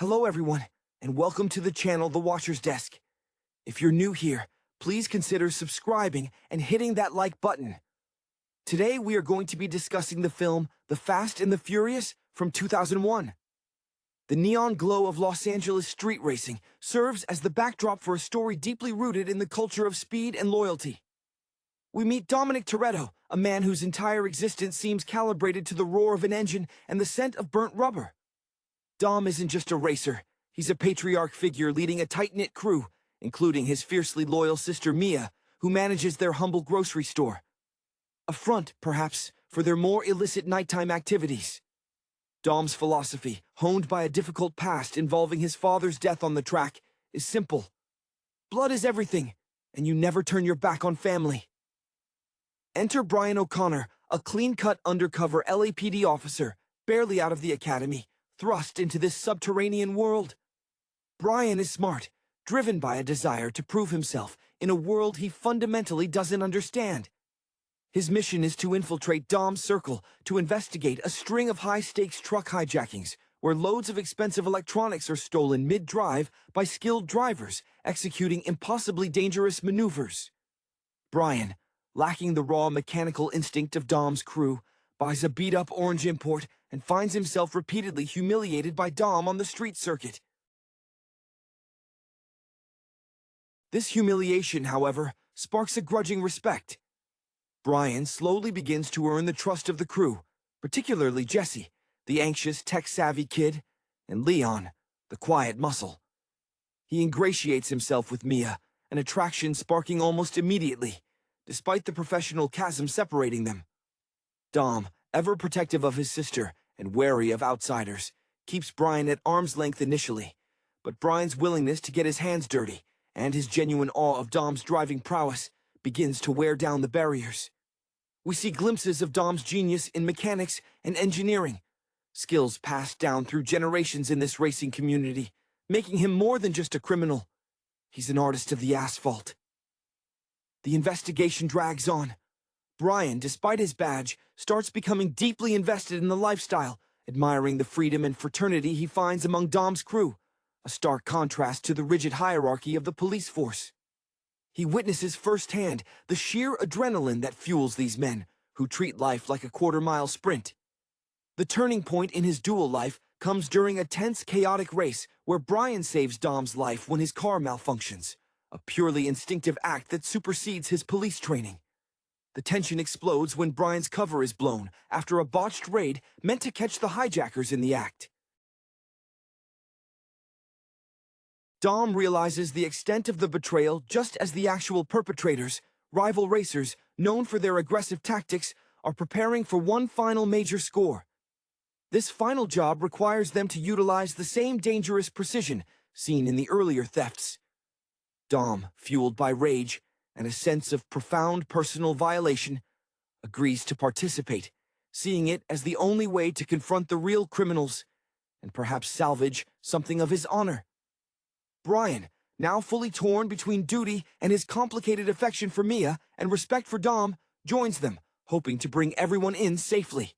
Hello everyone, and welcome to the channel The Watcher's Desk. If you're new here, please consider subscribing and hitting that like button. Today we are going to be discussing the film The Fast and the Furious from 2001. The neon glow of Los Angeles street racing serves as the backdrop for a story deeply rooted in the culture of speed and loyalty. We meet Dominic Toretto, a man whose entire existence seems calibrated to the roar of an engine and the scent of burnt rubber. Dom isn't just a racer, he's a patriarch figure leading a tight-knit crew, including his fiercely loyal sister Mia, who manages their humble grocery store. A front, perhaps, for their more illicit nighttime activities. Dom's philosophy, honed by a difficult past involving his father's death on the track, is simple. Blood is everything, and you never turn your back on family. Enter Brian O'Connor, a clean-cut undercover LAPD officer, barely out of the academy, thrust into this subterranean world. Brian is smart, driven by a desire to prove himself in a world he fundamentally doesn't understand. His mission is to infiltrate Dom's circle to investigate a string of high-stakes truck hijackings where loads of expensive electronics are stolen mid-drive by skilled drivers executing impossibly dangerous maneuvers. Brian, lacking the raw mechanical instinct of Dom's crew, buys a beat-up orange import and finds himself repeatedly humiliated by Dom on the street circuit. This humiliation, however, sparks a grudging respect. Brian slowly begins to earn the trust of the crew, particularly Jesse, the anxious, tech-savvy kid, and Leon, the quiet muscle. He ingratiates himself with Mia, an attraction sparking almost immediately, despite the professional chasm separating them. Dom, ever protective of his sister and wary of outsiders, keeps Brian at arm's length initially, but Brian's willingness to get his hands dirty and his genuine awe of Dom's driving prowess begins to wear down the barriers. We see glimpses of Dom's genius in mechanics and engineering, skills passed down through generations in this racing community, making him more than just a criminal. He's an artist of the asphalt. The investigation drags on. Brian, despite his badge, starts becoming deeply invested in the lifestyle, admiring the freedom and fraternity he finds among Dom's crew, a stark contrast to the rigid hierarchy of the police force. He witnesses firsthand the sheer adrenaline that fuels these men, who treat life like a quarter-mile sprint. The turning point in his dual life comes during a tense, chaotic race where Brian saves Dom's life when his car malfunctions, a purely instinctive act that supersedes his police training. The tension explodes when Brian's cover is blown after a botched raid meant to catch the hijackers in the act. Dom realizes the extent of the betrayal just as the actual perpetrators, rival racers, known for their aggressive tactics, are preparing for one final major score. This final job requires them to utilize the same dangerous precision seen in the earlier thefts. Dom, fueled by rage and a sense of profound personal violation, agrees to participate, seeing it as the only way to confront the real criminals and perhaps salvage something of his honor. Brian, now fully torn between duty and his complicated affection for Mia and respect for Dom, joins them, hoping to bring everyone in safely.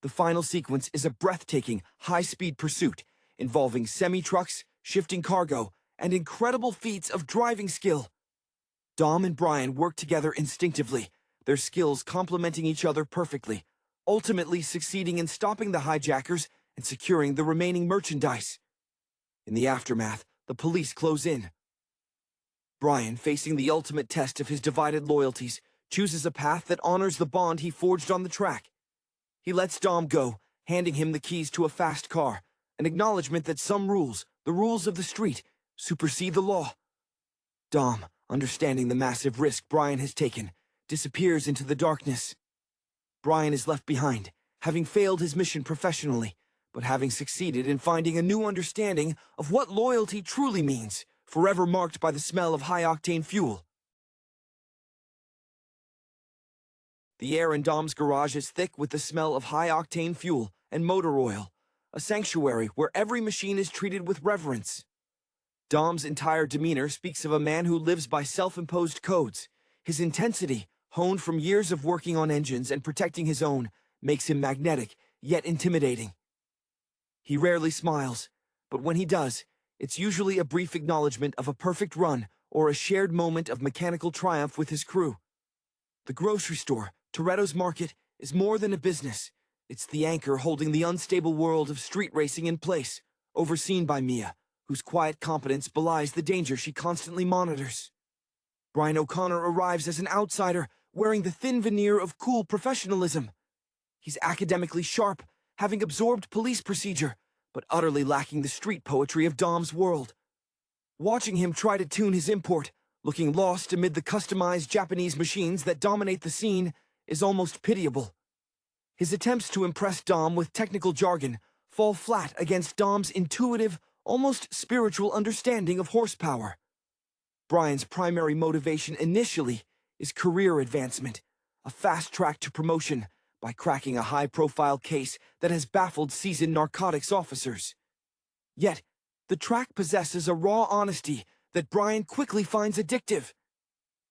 The final sequence is a breathtaking, high-speed pursuit involving semi-trucks, shifting cargo, and incredible feats of driving skill. Dom and Brian work together instinctively, their skills complementing each other perfectly, ultimately succeeding in stopping the hijackers and securing the remaining merchandise. In the aftermath, the police close in. Brian, facing the ultimate test of his divided loyalties, chooses a path that honors the bond he forged on the track. He lets Dom go, handing him the keys to a fast car, an acknowledgement that some rules, the rules of the street, supersede the law. Dom, understanding the massive risk Brian has taken, disappears into the darkness. Brian is left behind, having failed his mission professionally, but having succeeded in finding a new understanding of what loyalty truly means, forever marked by the smell of high-octane fuel. The air in Dom's garage is thick with the smell of high-octane fuel and motor oil, a sanctuary where every machine is treated with reverence. Dom's entire demeanor speaks of a man who lives by self-imposed codes. His intensity, honed from years of working on engines and protecting his own, makes him magnetic, yet intimidating. He rarely smiles, but when he does, it's usually a brief acknowledgement of a perfect run or a shared moment of mechanical triumph with his crew. The grocery store, Toretto's Market, is more than a business. It's the anchor holding the unstable world of street racing in place, overseen by Mia, whose quiet competence belies the danger she constantly monitors. Brian O'Connor arrives as an outsider, wearing the thin veneer of cool professionalism. He's academically sharp, having absorbed police procedure, but utterly lacking the street poetry of Dom's world. Watching him try to tune his import, looking lost amid the customized Japanese machines that dominate the scene, is almost pitiable. His attempts to impress Dom with technical jargon fall flat against Dom's intuitive, almost spiritual understanding of horsepower. Brian's primary motivation initially is career advancement, a fast track to promotion by cracking a high-profile case that has baffled seasoned narcotics officers. Yet, the track possesses a raw honesty that Brian quickly finds addictive.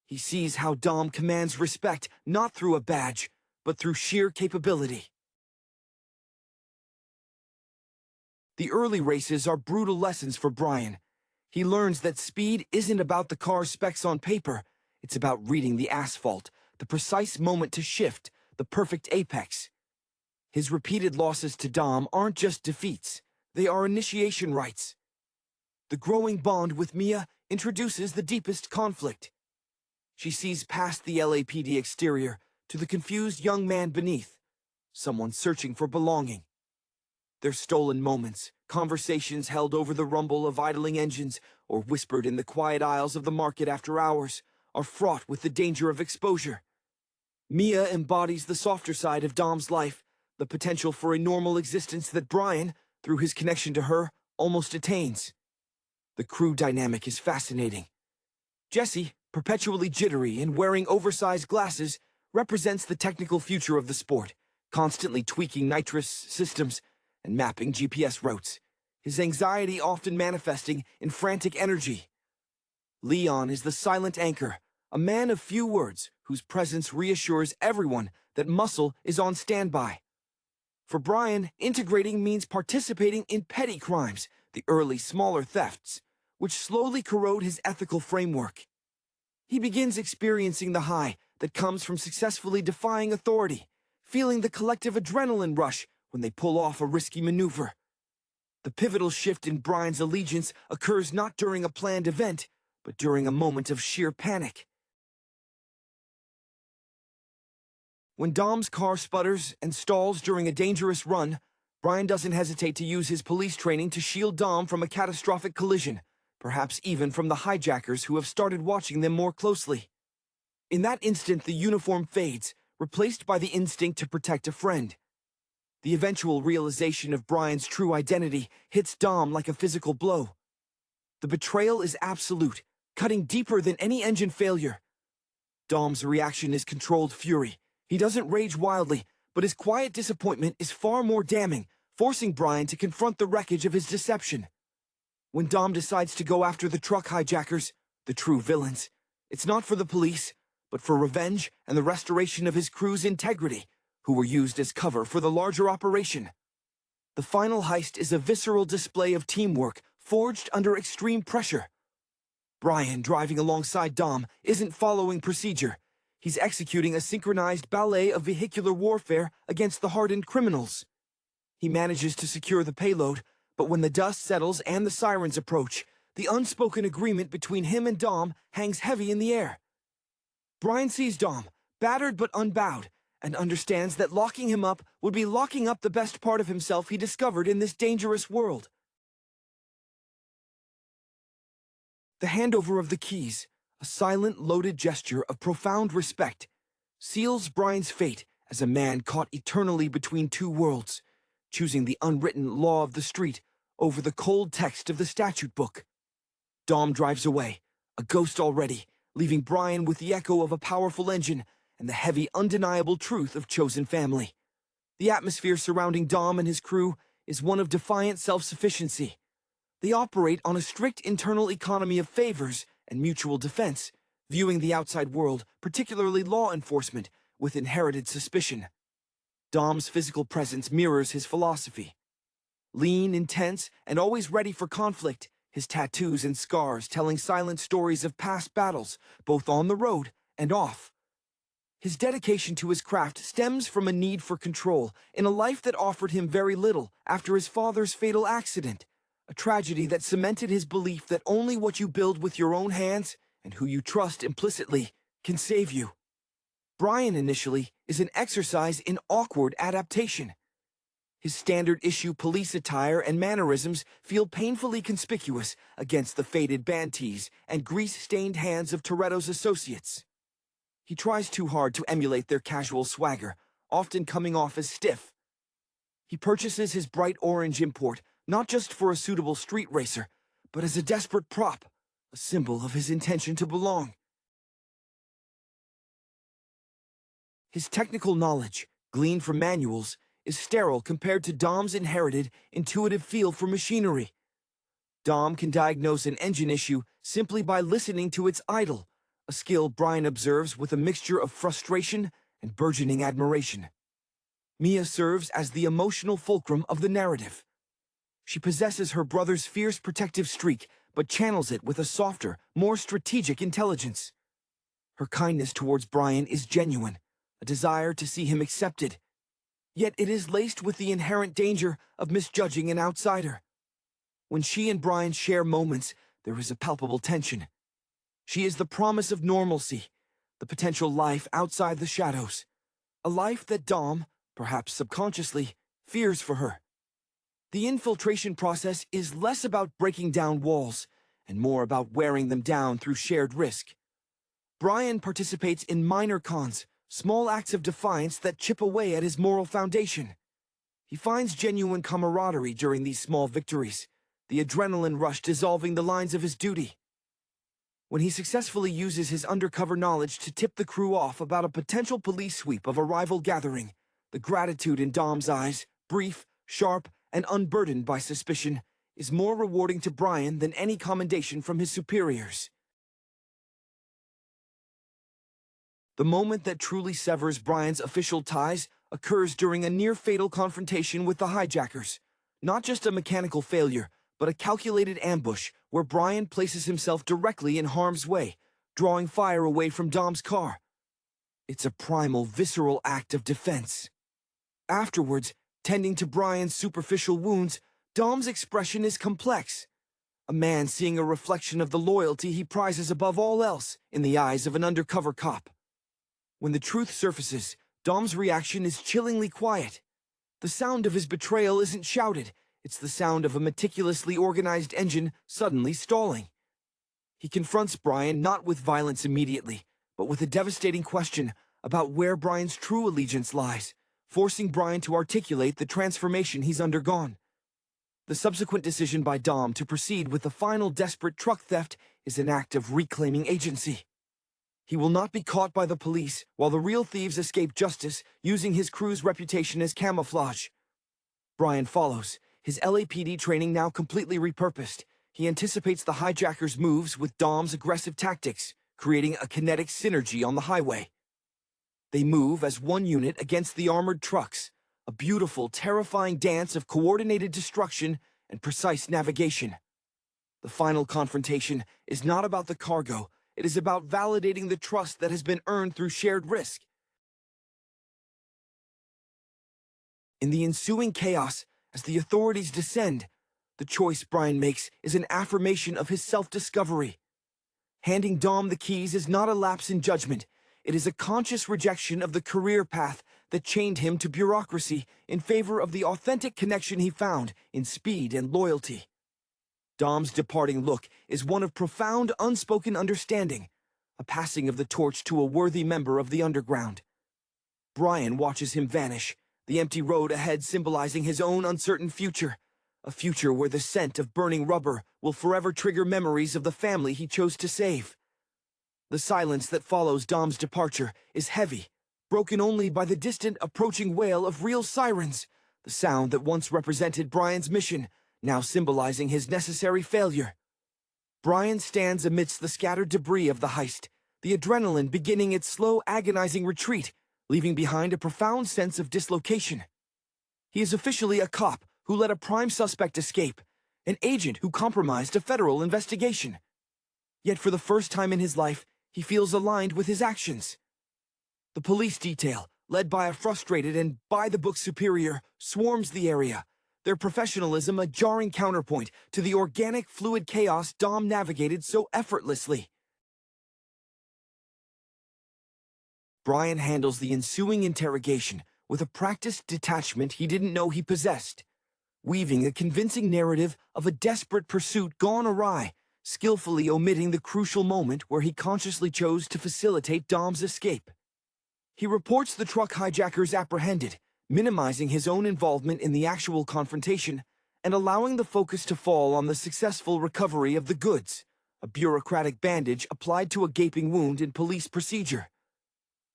He sees how Dom commands respect not through a badge, but through sheer capability. The early races are brutal lessons for Brian. He learns that speed isn't about the car's specs on paper, it's about reading the asphalt, the precise moment to shift, the perfect apex. His repeated losses to Dom aren't just defeats, they are initiation rites. The growing bond with Mia introduces the deepest conflict. She sees past the LAPD exterior to the confused young man beneath, someone searching for belonging. Their stolen moments, conversations held over the rumble of idling engines or whispered in the quiet aisles of the market after hours, are fraught with the danger of exposure. Mia embodies the softer side of Dom's life, the potential for a normal existence that Brian, through his connection to her, almost attains. The crew dynamic is fascinating. Jesse, perpetually jittery and wearing oversized glasses, represents the technical future of the sport, constantly tweaking nitrous systems and mapping GPS routes, his anxiety often manifesting in frantic energy. Leon is the silent anchor, a man of few words whose presence reassures everyone that muscle is on standby. For Brian, integrating means participating in petty crimes, the early smaller thefts, which slowly corrode his ethical framework. He begins experiencing the high that comes from successfully defying authority, feeling the collective adrenaline rush when they pull off a risky maneuver. The pivotal shift in Brian's allegiance occurs not during a planned event, but during a moment of sheer panic. When Dom's car sputters and stalls during a dangerous run, Brian doesn't hesitate to use his police training to shield Dom from a catastrophic collision, perhaps even from the hijackers who have started watching them more closely. In that instant, the uniform fades, replaced by the instinct to protect a friend. The eventual realization of Brian's true identity hits Dom like a physical blow. The betrayal is absolute, cutting deeper than any engine failure. Dom's reaction is controlled fury. He doesn't rage wildly, but his quiet disappointment is far more damning, forcing Brian to confront the wreckage of his deception. When Dom decides to go after the truck hijackers, the true villains, it's not for the police, but for revenge and the restoration of his crew's integrity, who were used as cover for the larger operation. The final heist is a visceral display of teamwork forged under extreme pressure. Brian, driving alongside Dom, isn't following procedure. He's executing a synchronized ballet of vehicular warfare against the hardened criminals. He manages to secure the payload, but when the dust settles and the sirens approach, the unspoken agreement between him and Dom hangs heavy in the air. Brian sees Dom, battered but unbowed, and understands that locking him up would be locking up the best part of himself he discovered in this dangerous world. The handover of the keys, a silent, loaded gesture of profound respect, seals Brian's fate as a man caught eternally between two worlds, choosing the unwritten law of the street over the cold text of the statute book. Dom drives away, a ghost already, leaving Brian with the echo of a powerful engine and the heavy, undeniable truth of chosen family. The atmosphere surrounding Dom and his crew is one of defiant self-sufficiency. They operate on a strict internal economy of favors and mutual defense, viewing the outside world, particularly law enforcement, with inherited suspicion. Dom's physical presence mirrors his philosophy. Lean, intense, and always ready for conflict, his tattoos and scars telling silent stories of past battles, both on the road and off. His dedication to his craft stems from a need for control in a life that offered him very little after his father's fatal accident, a tragedy that cemented his belief that only what you build with your own hands and who you trust implicitly can save you. Brian initially is an exercise in awkward adaptation. His standard-issue police attire and mannerisms feel painfully conspicuous against the faded band tees and grease-stained hands of Toretto's associates. He tries too hard to emulate their casual swagger, often coming off as stiff. He purchases his bright orange import not just for a suitable street racer, but as a desperate prop, a symbol of his intention to belong. His technical knowledge, gleaned from manuals, is sterile compared to Dom's inherited, intuitive feel for machinery. Dom can diagnose an engine issue simply by listening to its idle, a skill Brian observes with a mixture of frustration and burgeoning admiration. Mia serves as the emotional fulcrum of the narrative. She possesses her brother's fierce protective streak, but channels it with a softer, more strategic intelligence. Her kindness towards Brian is genuine, a desire to see him accepted. Yet it is laced with the inherent danger of misjudging an outsider. When she and Brian share moments, there is a palpable tension. She is the promise of normalcy, the potential life outside the shadows, a life that Dom, perhaps subconsciously, fears for her. The infiltration process is less about breaking down walls and more about wearing them down through shared risk. Brian participates in minor cons, small acts of defiance that chip away at his moral foundation. He finds genuine camaraderie during these small victories, the adrenaline rush dissolving the lines of his duty. When he successfully uses his undercover knowledge to tip the crew off about a potential police sweep of a rival gathering, the gratitude in Dom's eyes, brief, sharp, and unburdened by suspicion, is more rewarding to Brian than any commendation from his superiors. The moment that truly severs Brian's official ties occurs during a near-fatal confrontation with the hijackers. Not just a mechanical failure, but a calculated ambush where Brian places himself directly in harm's way, drawing fire away from Dom's car. It's a primal, visceral act of defense. Afterwards, tending to Brian's superficial wounds, Dom's expression is complex. A man seeing a reflection of the loyalty he prizes above all else in the eyes of an undercover cop. When the truth surfaces, Dom's reaction is chillingly quiet. The sound of his betrayal isn't shouted, it's the sound of a meticulously organized engine suddenly stalling. He confronts Brian not with violence immediately, but with a devastating question about where Brian's true allegiance lies, forcing Brian to articulate the transformation he's undergone. The subsequent decision by Dom to proceed with the final desperate truck theft is an act of reclaiming agency. He will not be caught by the police while the real thieves escape justice using his crew's reputation as camouflage. Brian follows, his LAPD training now completely repurposed. He anticipates the hijackers' moves with Dom's aggressive tactics, creating a kinetic synergy on the highway. They move as one unit against the armored trucks, a beautiful, terrifying dance of coordinated destruction and precise navigation. The final confrontation is not about the cargo, it is about validating the trust that has been earned through shared risk. In the ensuing chaos, as the authorities descend, the choice Brian makes is an affirmation of his self-discovery. Handing Dom the keys is not a lapse in judgment, it is a conscious rejection of the career path that chained him to bureaucracy in favor of the authentic connection he found in speed and loyalty. Dom's departing look is one of profound unspoken understanding, a passing of the torch to a worthy member of the underground. Brian watches him vanish, the empty road ahead symbolizing his own uncertain future, a future where the scent of burning rubber will forever trigger memories of the family he chose to save. The silence that follows Dom's departure is heavy, broken only by the distant approaching wail of real sirens, the sound that once represented Brian's mission, now symbolizing his necessary failure. Brian stands amidst the scattered debris of the heist, the adrenaline beginning its slow, agonizing retreat, leaving behind a profound sense of dislocation. He is officially a cop, who let a prime suspect escape, an agent who compromised a federal investigation. Yet for the first time in his life, he feels aligned with his actions. The police detail, led by a frustrated and by-the-book superior, swarms the area, their professionalism a jarring counterpoint to the organic, fluid chaos Dom navigated so effortlessly. Brian handles the ensuing interrogation with a practiced detachment he didn't know he possessed, weaving a convincing narrative of a desperate pursuit gone awry, skillfully omitting the crucial moment where he consciously chose to facilitate Dom's escape. He reports the truck hijackers apprehended, minimizing his own involvement in the actual confrontation and allowing the focus to fall on the successful recovery of the goods, a bureaucratic bandage applied to a gaping wound in police procedure.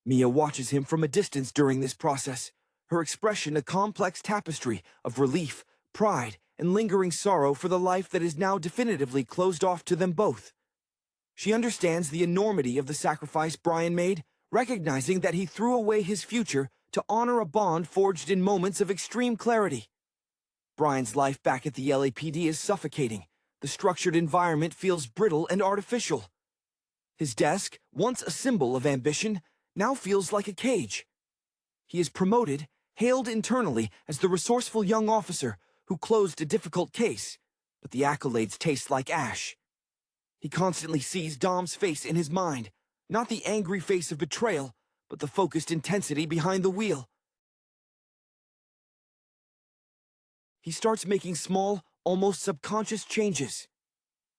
Mia watches him from a distance during this process, her expression a complex tapestry of relief, pride, and lingering sorrow for the life that is now definitively closed off to them both. She understands the enormity of the sacrifice Brian made, recognizing that he threw away his future to honor a bond forged in moments of extreme clarity. Brian's life back at the LAPD is suffocating. The structured environment feels brittle and artificial. His desk, once a symbol of ambition, now feels like a cage. He is promoted, hailed internally as the resourceful young officer who closed a difficult case, but the accolades taste like ash. He constantly sees Dom's face in his mind, not the angry face of betrayal, but the focused intensity behind the wheel. He starts making small, almost subconscious changes,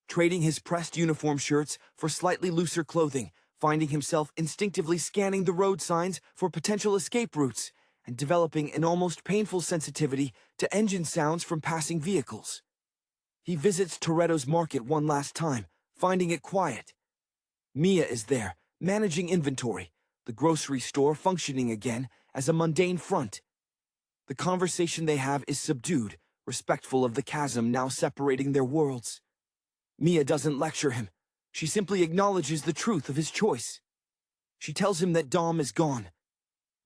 trading his pressed uniform shirts for slightly looser clothing, finding himself instinctively scanning the road signs for potential escape routes, and developing an almost painful sensitivity to engine sounds from passing vehicles. He visits Toretto's market one last time, finding it quiet. Mia is there, managing inventory, the grocery store functioning again as a mundane front. The conversation they have is subdued, respectful of the chasm now separating their worlds. Mia doesn't lecture him. She simply acknowledges the truth of his choice. She tells him that Dom is gone,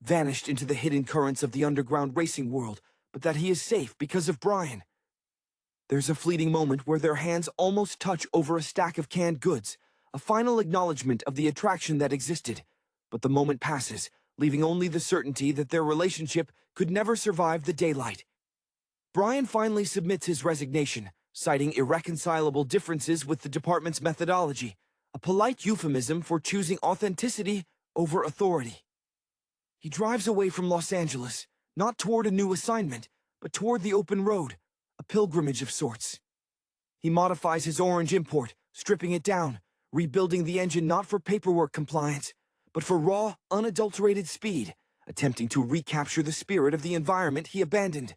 vanished into the hidden currents of the underground racing world, but that he is safe because of Brian. There's a fleeting moment where their hands almost touch over a stack of canned goods, a final acknowledgement of the attraction that existed, but the moment passes, leaving only the certainty that their relationship could never survive the daylight. Brian finally submits his resignation, citing irreconcilable differences with the department's methodology, a polite euphemism for choosing authenticity over authority. He drives away from Los Angeles, not toward a new assignment, but toward the open road, a pilgrimage of sorts. He modifies his orange import, stripping it down, rebuilding the engine not for paperwork compliance, but for raw, unadulterated speed, attempting to recapture the spirit of the environment he abandoned.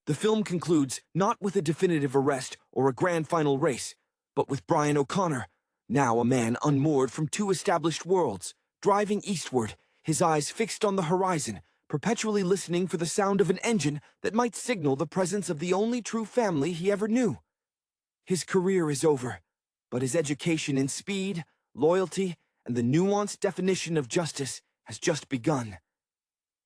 The film concludes not with a definitive arrest or a grand final race, but with Brian O'Connor, now a man unmoored from two established worlds, driving eastward, his eyes fixed on the horizon, perpetually listening for the sound of an engine that might signal the presence of the only true family he ever knew. His career is over, but his education in speed, loyalty, and the nuanced definition of justice has just begun.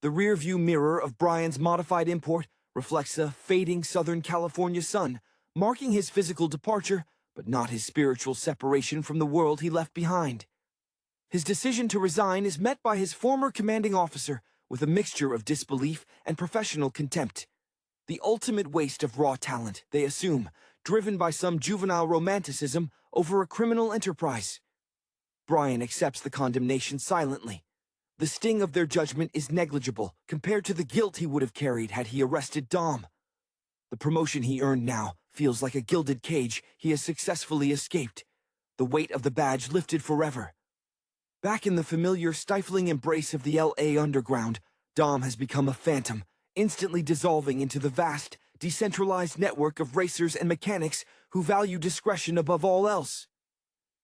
The rearview mirror of Brian's modified import reflects a fading Southern California sun, marking his physical departure, but not his spiritual separation from the world he left behind. His decision to resign is met by his former commanding officer with a mixture of disbelief and professional contempt. The ultimate waste of raw talent, they assume, driven by some juvenile romanticism over a criminal enterprise. Brian accepts the condemnation silently. The sting of their judgment is negligible compared to the guilt he would have carried had he arrested Dom. The promotion he earned now feels like a gilded cage he has successfully escaped, the weight of the badge lifted forever. Back in the familiar, stifling embrace of the LA underground, Dom has become a phantom, instantly dissolving into the vast, decentralized network of racers and mechanics who value discretion above all else.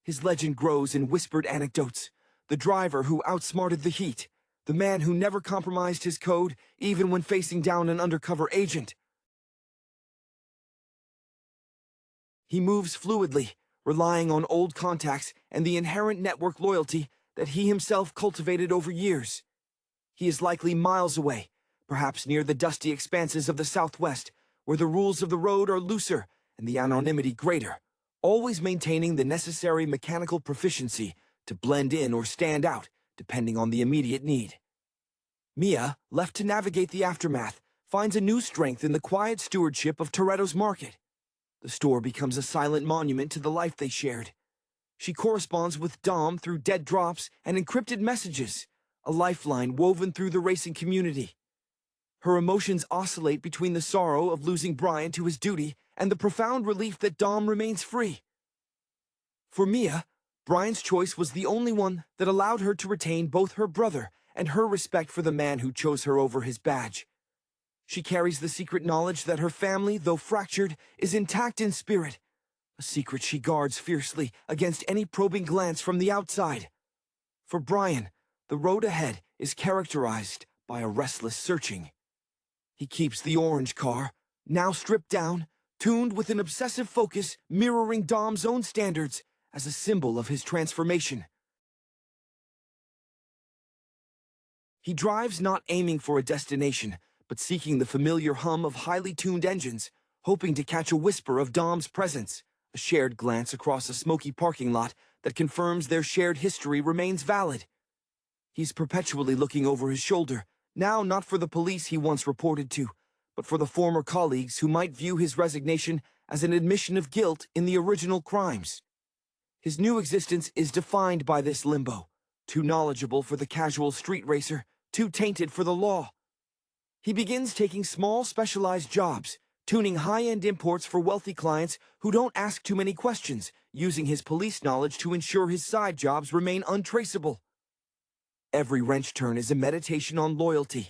His legend grows in whispered anecdotes, the driver who outsmarted the heat, the man who never compromised his code even when facing down an undercover agent. He moves fluidly, relying on old contacts and the inherent network loyalty that he himself cultivated over years. He is likely miles away, perhaps near the dusty expanses of the Southwest, where the rules of the road are looser and the anonymity greater, always maintaining the necessary mechanical proficiency to blend in or stand out, depending on the immediate need. Mia, left to navigate the aftermath, finds a new strength in the quiet stewardship of Toretto's Market. The store becomes a silent monument to the life they shared. She corresponds with Dom through dead drops and encrypted messages, a lifeline woven through the racing community. Her emotions oscillate between the sorrow of losing Brian to his duty and the profound relief that Dom remains free. For Mia, Brian's choice was the only one that allowed her to retain both her brother and her respect for the man who chose her over his badge. She carries the secret knowledge that her family, though fractured, is intact in spirit, a secret she guards fiercely against any probing glance from the outside. For Brian, the road ahead is characterized by a restless searching. He keeps the orange car, now stripped down, tuned with an obsessive focus mirroring Dom's own standards, as a symbol of his transformation. He drives not aiming for a destination, but seeking the familiar hum of highly tuned engines, hoping to catch a whisper of Dom's presence, a shared glance across a smoky parking lot that confirms their shared history remains valid. He's perpetually looking over his shoulder, now not for the police he once reported to, but for the former colleagues who might view his resignation as an admission of guilt in the original crimes. His new existence is defined by this limbo, too knowledgeable for the casual street racer, too tainted for the law. He begins taking small, specialized jobs, tuning high-end imports for wealthy clients who don't ask too many questions, using his police knowledge to ensure his side jobs remain untraceable. Every wrench turn is a meditation on loyalty.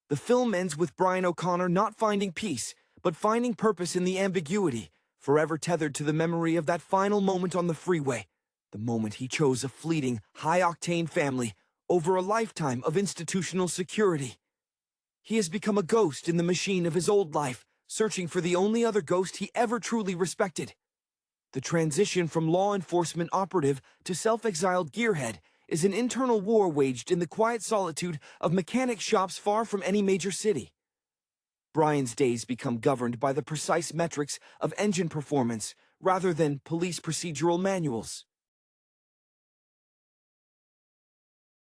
The film ends with Brian O'Connor not finding peace, but finding purpose in the ambiguity, forever tethered to the memory of that final moment on the freeway, the moment he chose a fleeting, high-octane family over a lifetime of institutional security. He has become a ghost in the machine of his old life, searching for the only other ghost he ever truly respected. The transition from law enforcement operative to self-exiled gearhead is an internal war waged in the quiet solitude of mechanic shops far from any major city. Brian's days become governed by the precise metrics of engine performance rather than police procedural manuals.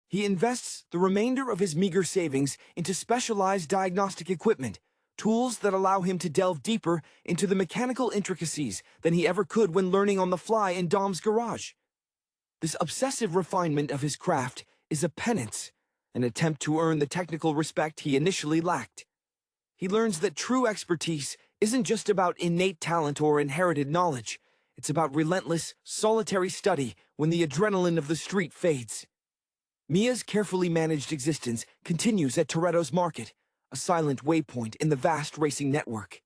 He invests the remainder of his meager savings into specialized diagnostic equipment, tools that allow him to delve deeper into the mechanical intricacies than he ever could when learning on the fly in Dom's garage. This obsessive refinement of his craft is a penance, an attempt to earn the technical respect he initially lacked. He learns that true expertise isn't just about innate talent or inherited knowledge. It's about relentless, solitary study when the adrenaline of the street fades. Mia's carefully managed existence continues at Toretto's Market, a silent waypoint in the vast racing network.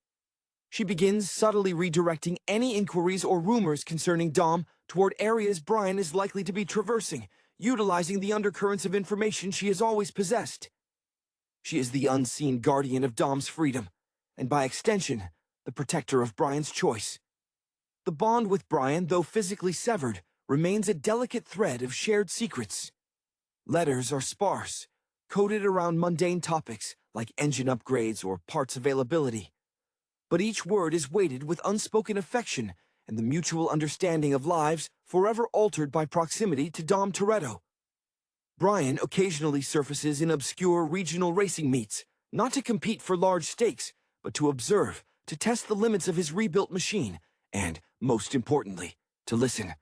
She begins subtly redirecting any inquiries or rumors concerning Dom toward areas Brian is likely to be traversing, utilizing the undercurrents of information she has always possessed. She is the unseen guardian of Dom's freedom, and by extension, the protector of Brian's choice. The bond with Brian, though physically severed, remains a delicate thread of shared secrets. Letters are sparse, coded around mundane topics like engine upgrades or parts availability. But each word is weighted with unspoken affection and the mutual understanding of lives forever altered by proximity to Dom Toretto. Brian occasionally surfaces in obscure regional racing meets, not to compete for large stakes, but to observe, to test the limits of his rebuilt machine, and, most importantly, to listen.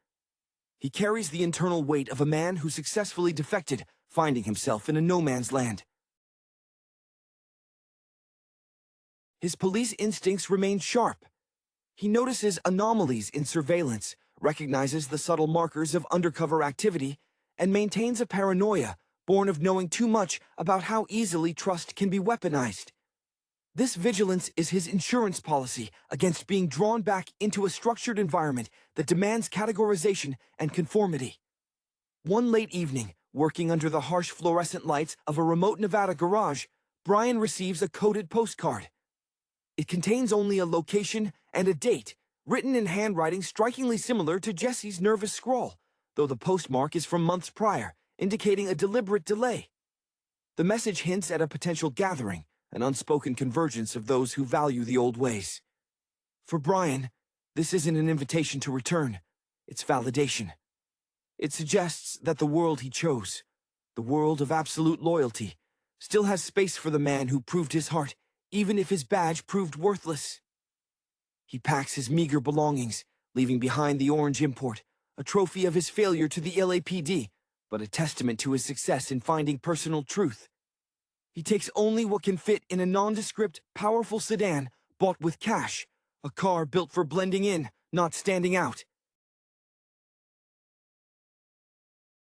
He carries the internal weight of a man who successfully defected, finding himself in a no-man's land. His police instincts remain sharp. He notices anomalies in surveillance, recognizes the subtle markers of undercover activity, and maintains a paranoia born of knowing too much about how easily trust can be weaponized. This vigilance is his insurance policy against being drawn back into a structured environment that demands categorization and conformity. One late evening, working under the harsh fluorescent lights of a remote Nevada garage, Brian receives a coded postcard. It contains only a location and a date, written in handwriting strikingly similar to Jesse's nervous scrawl, though the postmark is from months prior, indicating a deliberate delay. The message hints at a potential gathering, an unspoken convergence of those who value the old ways. For Brian, this isn't an invitation to return, it's validation. It suggests that the world he chose, the world of absolute loyalty, still has space for the man who proved his heart, even if his badge proved worthless. He packs his meager belongings, leaving behind the orange import, a trophy of his failure to the LAPD, but a testament to his success in finding personal truth. He takes only what can fit in a nondescript, powerful sedan bought with cash, a car built for blending in, not standing out.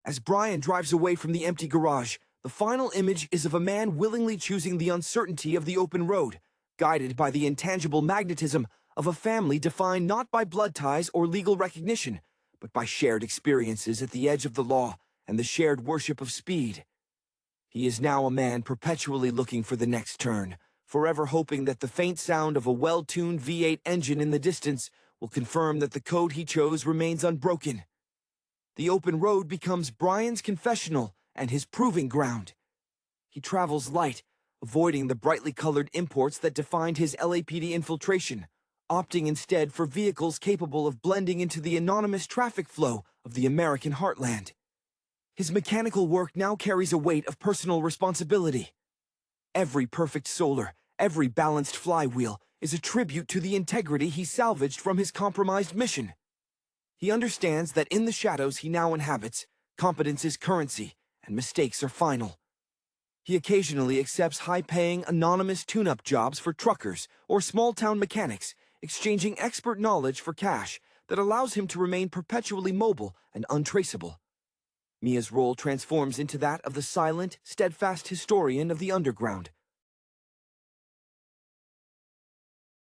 As Brian drives away from the empty garage, the final image is of a man willingly choosing the uncertainty of the open road, guided by the intangible magnetism of a family defined not by blood ties or legal recognition, but by shared experiences at the edge of the law and the shared worship of speed. He is now a man perpetually looking for the next turn, forever hoping that the faint sound of a well-tuned V8 engine in the distance will confirm that the code he chose remains unbroken. The open road becomes Brian's confessional and his proving ground. He travels light, avoiding the brightly colored imports that defined his LAPD infiltration, opting instead for vehicles capable of blending into the anonymous traffic flow of the American heartland. His mechanical work now carries a weight of personal responsibility. Every perfect solar, every balanced flywheel is a tribute to the integrity he salvaged from his compromised mission. He understands that in the shadows he now inhabits, competence is currency, and mistakes are final. He occasionally accepts high-paying, anonymous tune-up jobs for truckers or small-town mechanics, exchanging expert knowledge for cash that allows him to remain perpetually mobile and untraceable. Mia's role transforms into that of the silent, steadfast historian of the underground.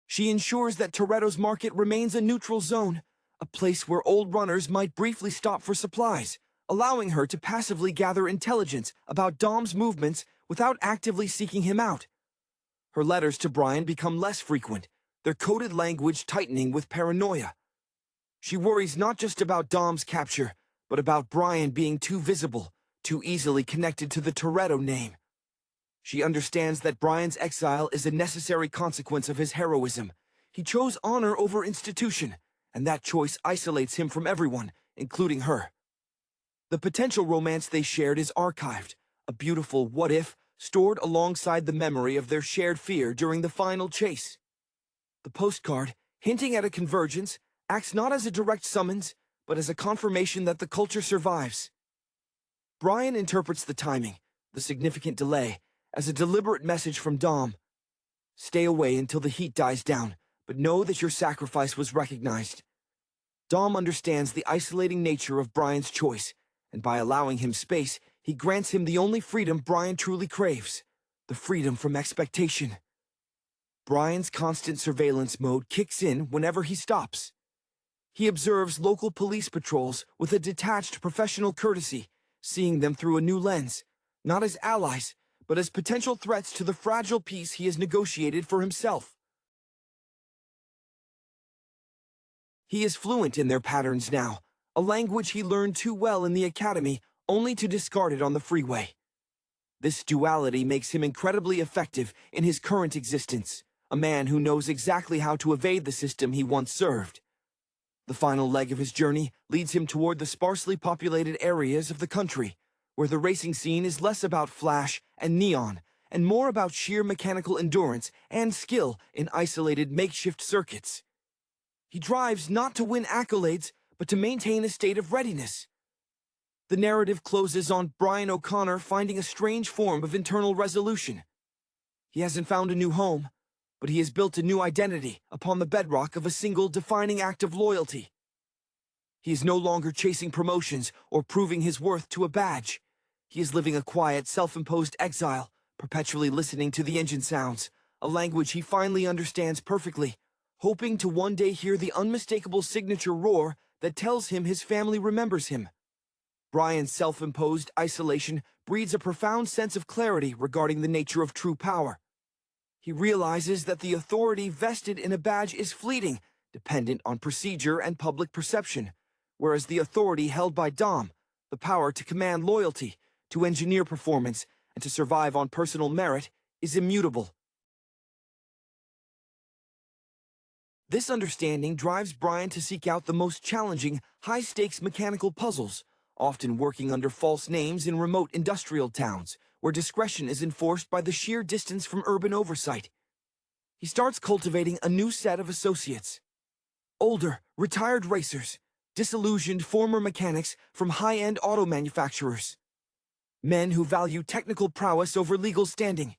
She ensures that Toretto's market remains a neutral zone, a place where old runners might briefly stop for supplies, allowing her to passively gather intelligence about Dom's movements without actively seeking him out. Her letters to Brian become less frequent, their coded language tightening with paranoia. She worries not just about Dom's capture, but about Brian being too visible, too easily connected to the Toretto name. She understands that Brian's exile is a necessary consequence of his heroism. He chose honor over institution, and that choice isolates him from everyone, including her. The potential romance they shared is archived, a beautiful what-if stored alongside the memory of their shared fear during the final chase. The postcard, hinting at a convergence, acts not as a direct summons, but as a confirmation that the culture survives. Brian interprets the timing, the significant delay, as a deliberate message from Dom. Stay away until the heat dies down, but know that your sacrifice was recognized. Dom understands the isolating nature of Brian's choice, and by allowing him space, he grants him the only freedom Brian truly craves, the freedom from expectation. Brian's constant surveillance mode kicks in whenever he stops. He observes local police patrols with a detached professional courtesy, seeing them through a new lens, not as allies, but as potential threats to the fragile peace he has negotiated for himself. He is fluent in their patterns now, a language he learned too well in the academy, only to discard it on the freeway. This duality makes him incredibly effective in his current existence, a man who knows exactly how to evade the system he once served. The final leg of his journey leads him toward the sparsely populated areas of the country, where the racing scene is less about flash and neon, and more about sheer mechanical endurance and skill in isolated makeshift circuits. He drives not to win accolades, but to maintain a state of readiness. The narrative closes on Brian O'Connor finding a strange form of internal resolution. He hasn't found a new home, but he has built a new identity upon the bedrock of a single defining act of loyalty. He is no longer chasing promotions or proving his worth to a badge. He is living a quiet, self-imposed exile, perpetually listening to the engine sounds, a language he finally understands perfectly, hoping to one day hear the unmistakable signature roar that tells him his family remembers him. Brian's self-imposed isolation breeds a profound sense of clarity regarding the nature of true power. He realizes that the authority vested in a badge is fleeting, dependent on procedure and public perception, whereas the authority held by Dom, the power to command loyalty, to engineer performance, and to survive on personal merit is immutable. This understanding drives Brian to seek out the most challenging, high-stakes mechanical puzzles, often working under false names in remote industrial towns, where discretion is enforced by the sheer distance from urban oversight. He starts cultivating a new set of associates. Older, retired racers, disillusioned former mechanics from high-end auto manufacturers. Men who value technical prowess over legal standing.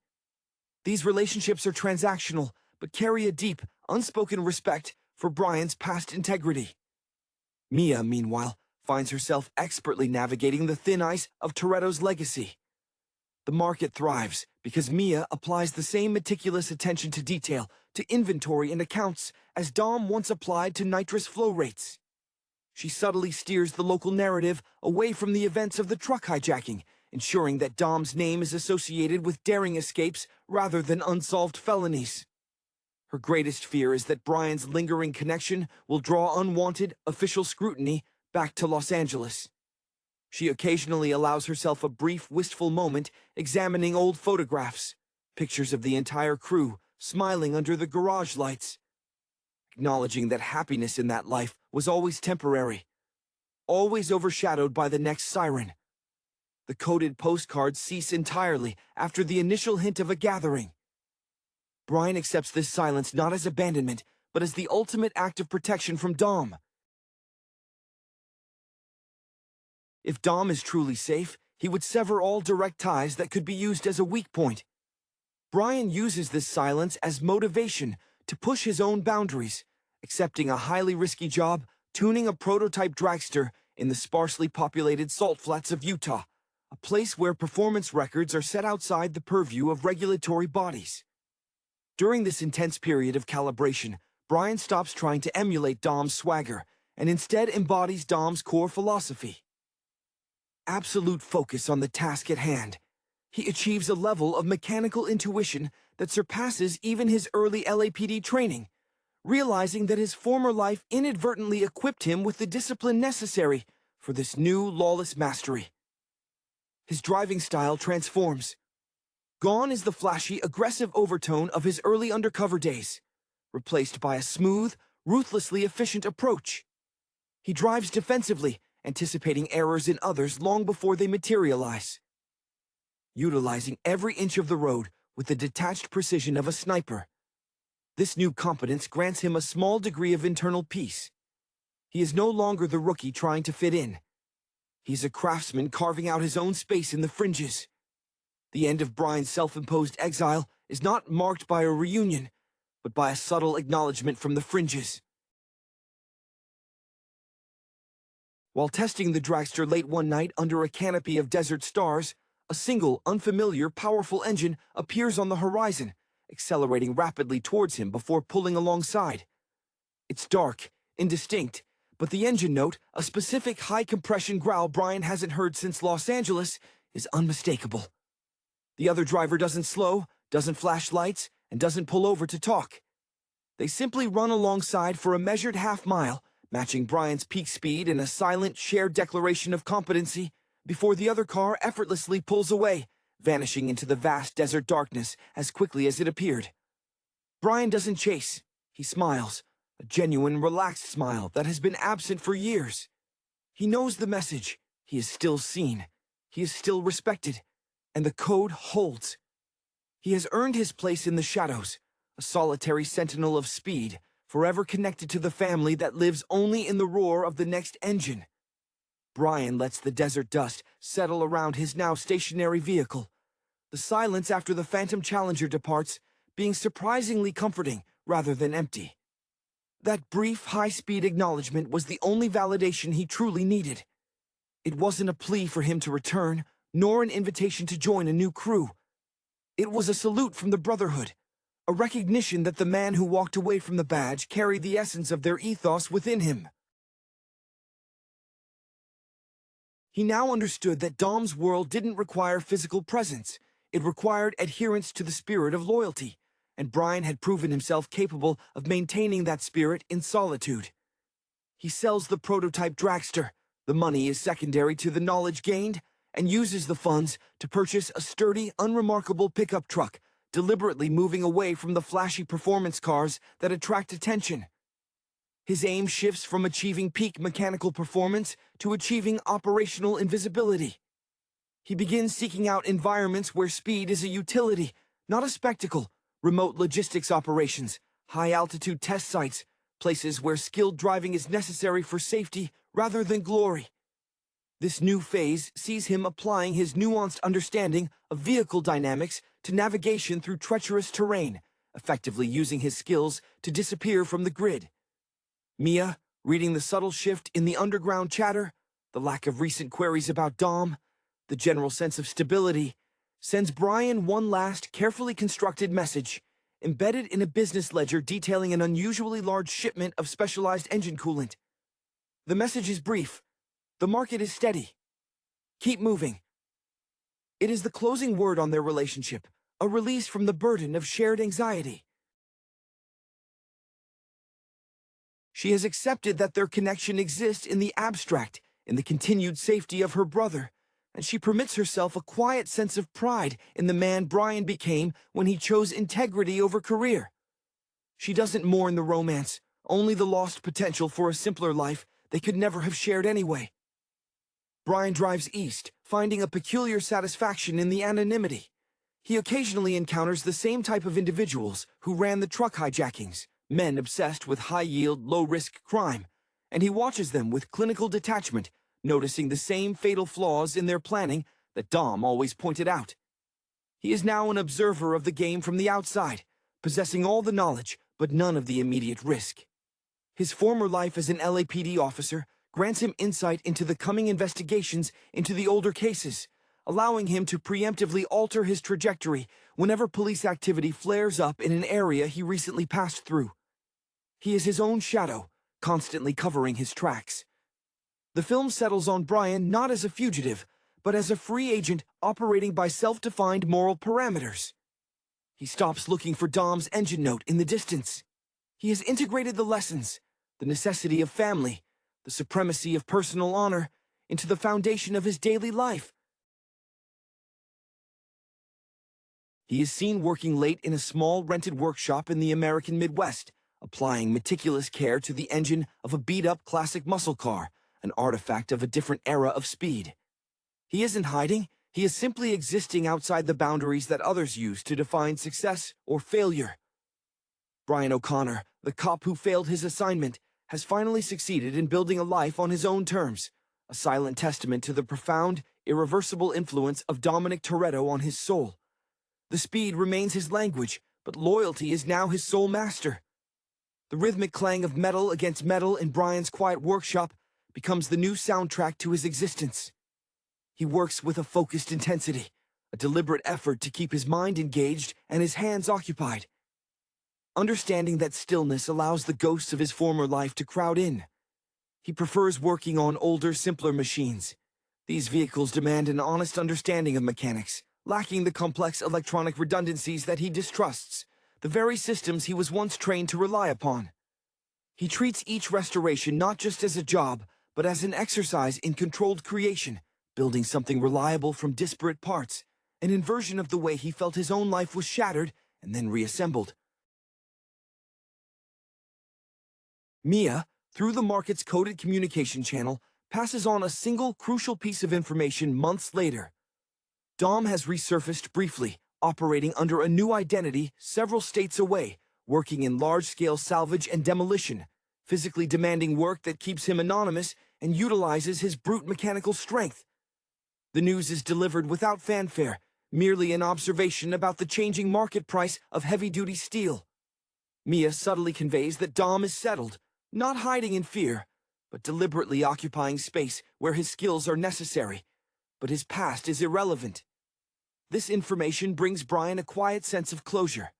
These relationships are transactional, but carry a deep, unspoken respect for Brian's past integrity. Mia, meanwhile, finds herself expertly navigating the thin ice of Toretto's legacy. The market thrives because Mia applies the same meticulous attention to detail, to inventory and accounts as Dom once applied to nitrous flow rates. She subtly steers the local narrative away from the events of the truck hijacking, ensuring that Dom's name is associated with daring escapes rather than unsolved felonies. Her greatest fear is that Brian's lingering connection will draw unwanted, official scrutiny back to Los Angeles. She occasionally allows herself a brief, wistful moment examining old photographs, pictures of the entire crew smiling under the garage lights, acknowledging that happiness in that life was always temporary, always overshadowed by the next siren. The coded postcards cease entirely after the initial hint of a gathering. Brian accepts this silence not as abandonment, but as the ultimate act of protection from Dom. If Dom is truly safe, he would sever all direct ties that could be used as a weak point. Brian uses this silence as motivation to push his own boundaries, accepting a highly risky job tuning a prototype dragster in the sparsely populated salt flats of Utah, a place where performance records are set outside the purview of regulatory bodies. During this intense period of calibration, Brian stops trying to emulate Dom's swagger and instead embodies Dom's core philosophy. Absolute focus on the task at hand. He achieves a level of mechanical intuition that surpasses even his early LAPD training, realizing that his former life inadvertently equipped him with the discipline necessary for this new lawless mastery. His driving style transforms. Gone is the flashy, aggressive overtone of his early undercover days, replaced by a smooth, ruthlessly efficient approach. He drives defensively, anticipating errors in others long before they materialize. Utilizing every inch of the road with the detached precision of a sniper. This new competence grants him a small degree of internal peace. He is no longer the rookie trying to fit in. He's a craftsman carving out his own space in the fringes. The end of Brian's self-imposed exile is not marked by a reunion, but by a subtle acknowledgement from the fringes. While testing the dragster late one night under a canopy of desert stars, a single, unfamiliar, powerful engine appears on the horizon, accelerating rapidly towards him before pulling alongside. It's dark, indistinct, but the engine note, a specific high-compression growl Brian hasn't heard since Los Angeles, is unmistakable. The other driver doesn't slow, doesn't flash lights, and doesn't pull over to talk. They simply run alongside for a measured half-mile, matching Brian's peak speed in a silent, shared declaration of competency, before the other car effortlessly pulls away, vanishing into the vast desert darkness as quickly as it appeared. Brian doesn't chase. He smiles, a genuine, relaxed smile that has been absent for years. He knows the message. He is still seen. He is still respected. And the code holds. He has earned his place in the shadows, a solitary sentinel of speed, forever connected to the family that lives only in the roar of the next engine. Brian lets the desert dust settle around his now stationary vehicle, the silence after the Phantom Challenger departs being surprisingly comforting rather than empty. That brief, high-speed acknowledgement was the only validation he truly needed. It wasn't a plea for him to return, nor an invitation to join a new crew. It was a salute from the Brotherhood, a recognition that the man who walked away from the badge carried the essence of their ethos within him. He now understood that Dom's world didn't require physical presence. It required adherence to the spirit of loyalty, and Brian had proven himself capable of maintaining that spirit in solitude. He sells the prototype dragster. The money is secondary to the knowledge gained, and uses the funds to purchase a sturdy, unremarkable pickup truck, deliberately moving away from the flashy performance cars that attract attention. His aim shifts from achieving peak mechanical performance to achieving operational invisibility. He begins seeking out environments where speed is a utility, not a spectacle, remote logistics operations, high-altitude test sites, places where skilled driving is necessary for safety rather than glory. This new phase sees him applying his nuanced understanding of vehicle dynamics to navigation through treacherous terrain, effectively using his skills to disappear from the grid. Mia, reading the subtle shift in the underground chatter, the lack of recent queries about Dom, the general sense of stability, sends Brian one last carefully constructed message, embedded in a business ledger detailing an unusually large shipment of specialized engine coolant. The message is brief. The market is steady. Keep moving. It is the closing word on their relationship, a release from the burden of shared anxiety. She has accepted that their connection exists in the abstract, in the continued safety of her brother, and she permits herself a quiet sense of pride in the man Brian became when he chose integrity over career. She doesn't mourn the romance, only the lost potential for a simpler life they could never have shared anyway. Brian drives east, finding a peculiar satisfaction in the anonymity. He occasionally encounters the same type of individuals who ran the truck hijackings, men obsessed with high-yield, low-risk crime, and he watches them with clinical detachment, noticing the same fatal flaws in their planning that Dom always pointed out. He is now an observer of the game from the outside, possessing all the knowledge but none of the immediate risk. His former life as an LAPD officer grants him insight into the coming investigations into the older cases, allowing him to preemptively alter his trajectory whenever police activity flares up in an area he recently passed through. He is his own shadow, constantly covering his tracks. The film settles on Brian not as a fugitive, but as a free agent operating by self-defined moral parameters. He stops looking for Dom's engine note in the distance. He has integrated the lessons, the necessity of family, the supremacy of personal honor, into the foundation of his daily life. He is seen working late in a small rented workshop in the American Midwest, applying meticulous care to the engine of a beat-up classic muscle car, an artifact of a different era of speed. He isn't hiding, he is simply existing outside the boundaries that others use to define success or failure. Brian O'Connor, the cop who failed his assignment, has finally succeeded in building a life on his own terms, a silent testament to the profound, irreversible influence of Dominic Toretto on his soul. The speed remains his language, but loyalty is now his sole master. The rhythmic clang of metal against metal in Brian's quiet workshop becomes the new soundtrack to his existence. He works with a focused intensity, a deliberate effort to keep his mind engaged and his hands occupied. Understanding that stillness allows the ghosts of his former life to crowd in. He prefers working on older, simpler machines. These vehicles demand an honest understanding of mechanics, lacking the complex electronic redundancies that he distrusts, the very systems he was once trained to rely upon. He treats each restoration not just as a job, but as an exercise in controlled creation, building something reliable from disparate parts, an inversion of the way he felt his own life was shattered and then reassembled. Mia, through the market's coded communication channel, passes on a single crucial piece of information months later. Dom has resurfaced briefly, operating under a new identity several states away, working in large-scale salvage and demolition, physically demanding work that keeps him anonymous and utilizes his brute mechanical strength. The news is delivered without fanfare, merely an observation about the changing market price of heavy-duty steel. Mia subtly conveys that Dom is settled, not hiding in fear, but deliberately occupying space where his skills are necessary, but his past is irrelevant. This information brings Brian a quiet sense of closure.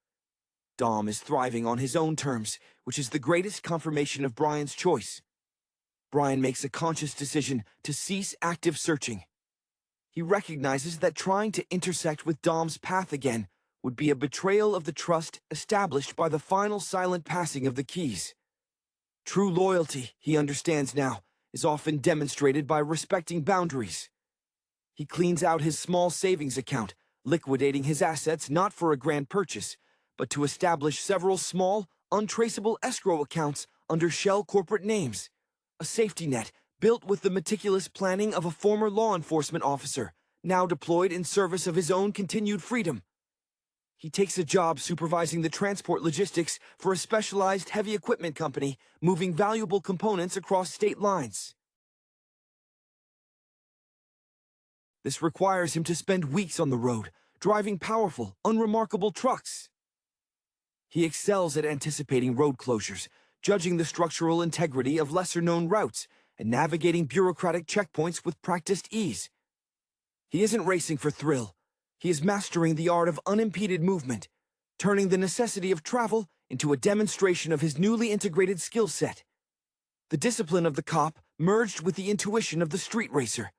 Dom is thriving on his own terms, which is the greatest confirmation of Brian's choice. Brian makes a conscious decision to cease active searching. He recognizes that trying to intersect with Dom's path again would be a betrayal of the trust established by the final silent passing of the keys. True loyalty, he understands now, is often demonstrated by respecting boundaries. He cleans out his small savings account, liquidating his assets not for a grand purchase, but to establish several small, untraceable escrow accounts under shell corporate names. A safety net built with the meticulous planning of a former law enforcement officer, now deployed in service of his own continued freedom. He takes a job supervising the transport logistics for a specialized heavy equipment company, moving valuable components across state lines. This requires him to spend weeks on the road, driving powerful, unremarkable trucks. He excels at anticipating road closures, judging the structural integrity of lesser-known routes, and navigating bureaucratic checkpoints with practiced ease. He isn't racing for thrill. He is mastering the art of unimpeded movement, turning the necessity of travel into a demonstration of his newly integrated skill set. The discipline of the cop merged with the intuition of the street racer.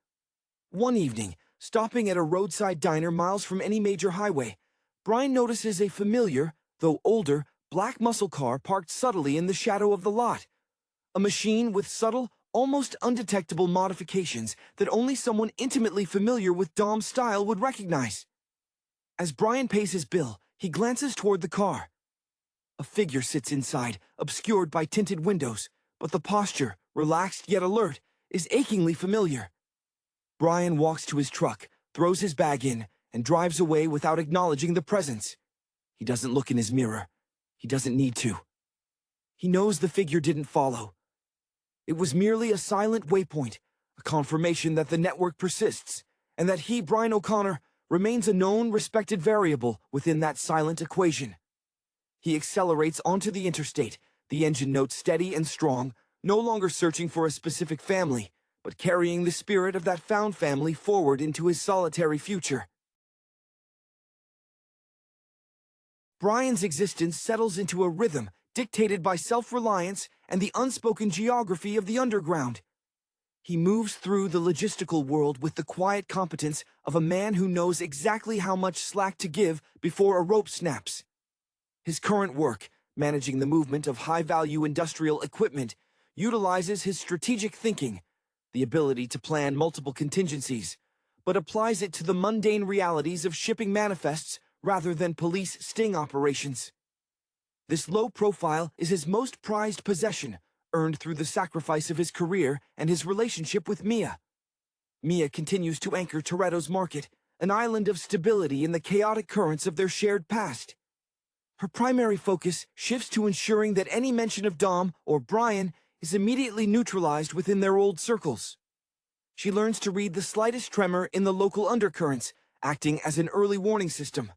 One evening, stopping at a roadside diner miles from any major highway, Brian notices a familiar, though older, black muscle car parked subtly in the shadow of the lot. A machine with subtle, almost undetectable modifications that only someone intimately familiar with Dom's style would recognize. As Brian pays his bill, he glances toward the car. A figure sits inside, obscured by tinted windows, but the posture, relaxed yet alert, is achingly familiar. Brian walks to his truck, throws his bag in, and drives away without acknowledging the presence. He doesn't look in his mirror. He doesn't need to. He knows the figure didn't follow. It was merely a silent waypoint, a confirmation that the network persists, and that he, Brian O'Connor, remains a known, respected variable within that silent equation. He accelerates onto the interstate, the engine note steady and strong, no longer searching for a specific family, but carrying the spirit of that found family forward into his solitary future. Brian's existence settles into a rhythm dictated by self-reliance and the unspoken geography of the underground. He moves through the logistical world with the quiet competence of a man who knows exactly how much slack to give before a rope snaps. His current work, managing the movement of high-value industrial equipment, utilizes his strategic thinking, the ability to plan multiple contingencies, but applies it to the mundane realities of shipping manifests rather than police sting operations. This low profile is his most prized possession, earned through the sacrifice of his career and his relationship with Mia. Mia continues to anchor Toretto's market, an island of stability in the chaotic currents of their shared past. Her primary focus shifts to ensuring that any mention of Dom or Brian is immediately neutralized within their old circles. She learns to read the slightest tremor in the local undercurrents, acting as an early warning system.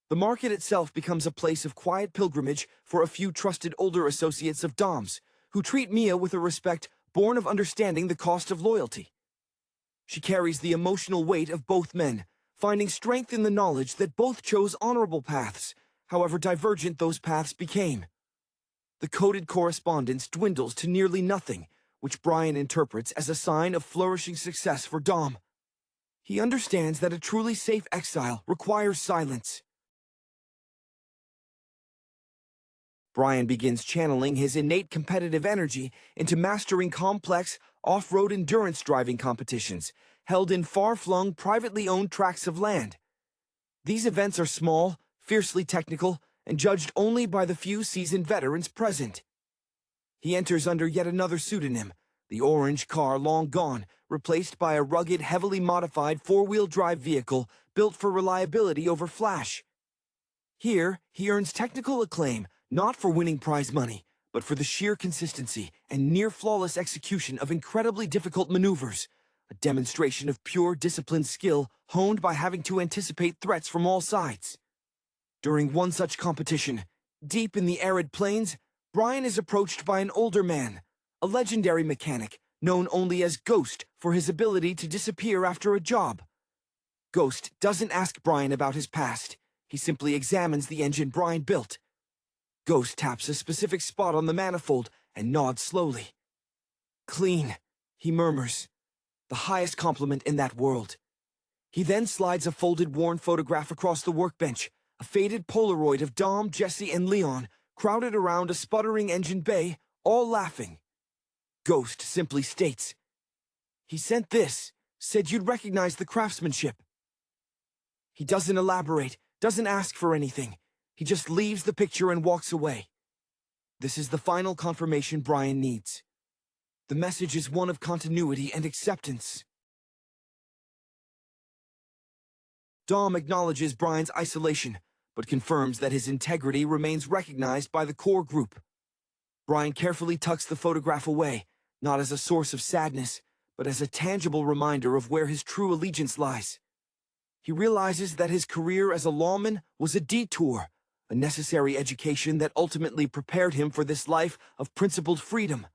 The market itself becomes a place of quiet pilgrimage for a few trusted older associates of Dom's, who treat Mia with a respect born of understanding the cost of loyalty. She carries the emotional weight of both men, finding strength in the knowledge that both chose honorable paths, however divergent those paths became. The coded correspondence dwindles to nearly nothing, which Brian interprets as a sign of flourishing success for Dom. He understands that a truly safe exile requires silence. Brian begins channeling his innate competitive energy into mastering complex, off-road endurance driving competitions, held in far-flung, privately owned tracts of land. These events are small, fiercely technical, and judged only by the few seasoned veterans present. He enters under yet another pseudonym, the orange car long gone, replaced by a rugged, heavily modified four-wheel drive vehicle built for reliability over flash. Here, he earns technical acclaim, not for winning prize money, but for the sheer consistency and near-flawless execution of incredibly difficult maneuvers, a demonstration of pure disciplined skill honed by having to anticipate threats from all sides. During one such competition, deep in the arid plains, Brian is approached by an older man, a legendary mechanic known only as Ghost for his ability to disappear after a job. Ghost doesn't ask Brian about his past. He simply examines the engine Brian built. Ghost taps a specific spot on the manifold and nods slowly. "Clean," he murmurs, the highest compliment in that world. He then slides a folded, worn photograph across the workbench, a faded Polaroid of Dom, Jesse, and Leon, crowded around a sputtering engine bay, all laughing. Ghost simply states, "He sent this said you'd recognize the craftsmanship. He doesn't elaborate, doesn't ask for anything. He just leaves the picture and walks away. This is the final confirmation Brian needs. The message is one of continuity and acceptance. Dom acknowledges Brian's isolation, but confirms that his integrity remains recognized by the core group. Brian carefully tucks the photograph away, not as a source of sadness, but as a tangible reminder of where his true allegiance lies. He realizes that his career as a lawman was a detour, a necessary education that ultimately prepared him for this life of principled freedom.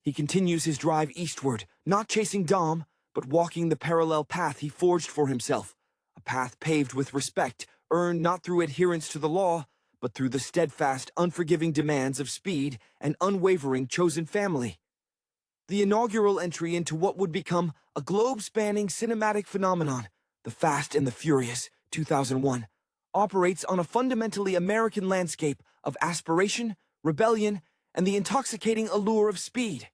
He continues his drive eastward, not chasing Dom, but walking the parallel path he forged for himself, a path paved with respect, earned not through adherence to the law, but through the steadfast, unforgiving demands of speed and unwavering chosen family. The inaugural entry into what would become a globe-spanning cinematic phenomenon, The Fast and the Furious, 2001, operates on a fundamentally American landscape of aspiration, rebellion, and the intoxicating allure of speed.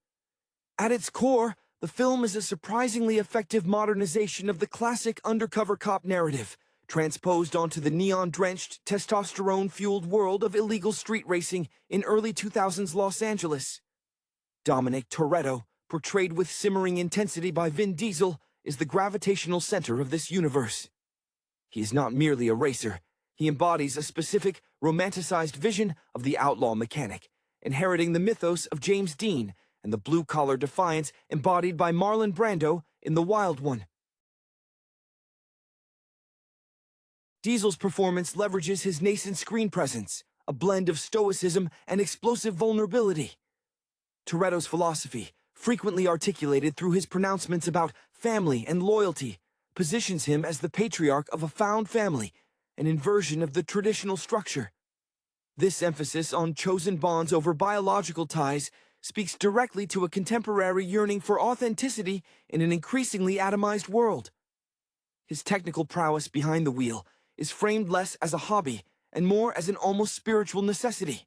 At its core, the film is a surprisingly effective modernization of the classic undercover cop narrative, transposed onto the neon-drenched, testosterone-fueled world of illegal street racing in early 2000s Los Angeles. Dominic Toretto, portrayed with simmering intensity by Vin Diesel, is the gravitational center of this universe. He is not merely a racer. He embodies a specific, romanticized vision of the outlaw mechanic, inheriting the mythos of James Dean and the blue-collar defiance embodied by Marlon Brando in The Wild One. Diesel's performance leverages his nascent screen presence, a blend of stoicism and explosive vulnerability. Toretto's philosophy, frequently articulated through his pronouncements about family and loyalty, positions him as the patriarch of a found family, an inversion of the traditional structure. This emphasis on chosen bonds over biological ties speaks directly to a contemporary yearning for authenticity in an increasingly atomized world. His technical prowess behind the wheel is framed less as a hobby and more as an almost spiritual necessity,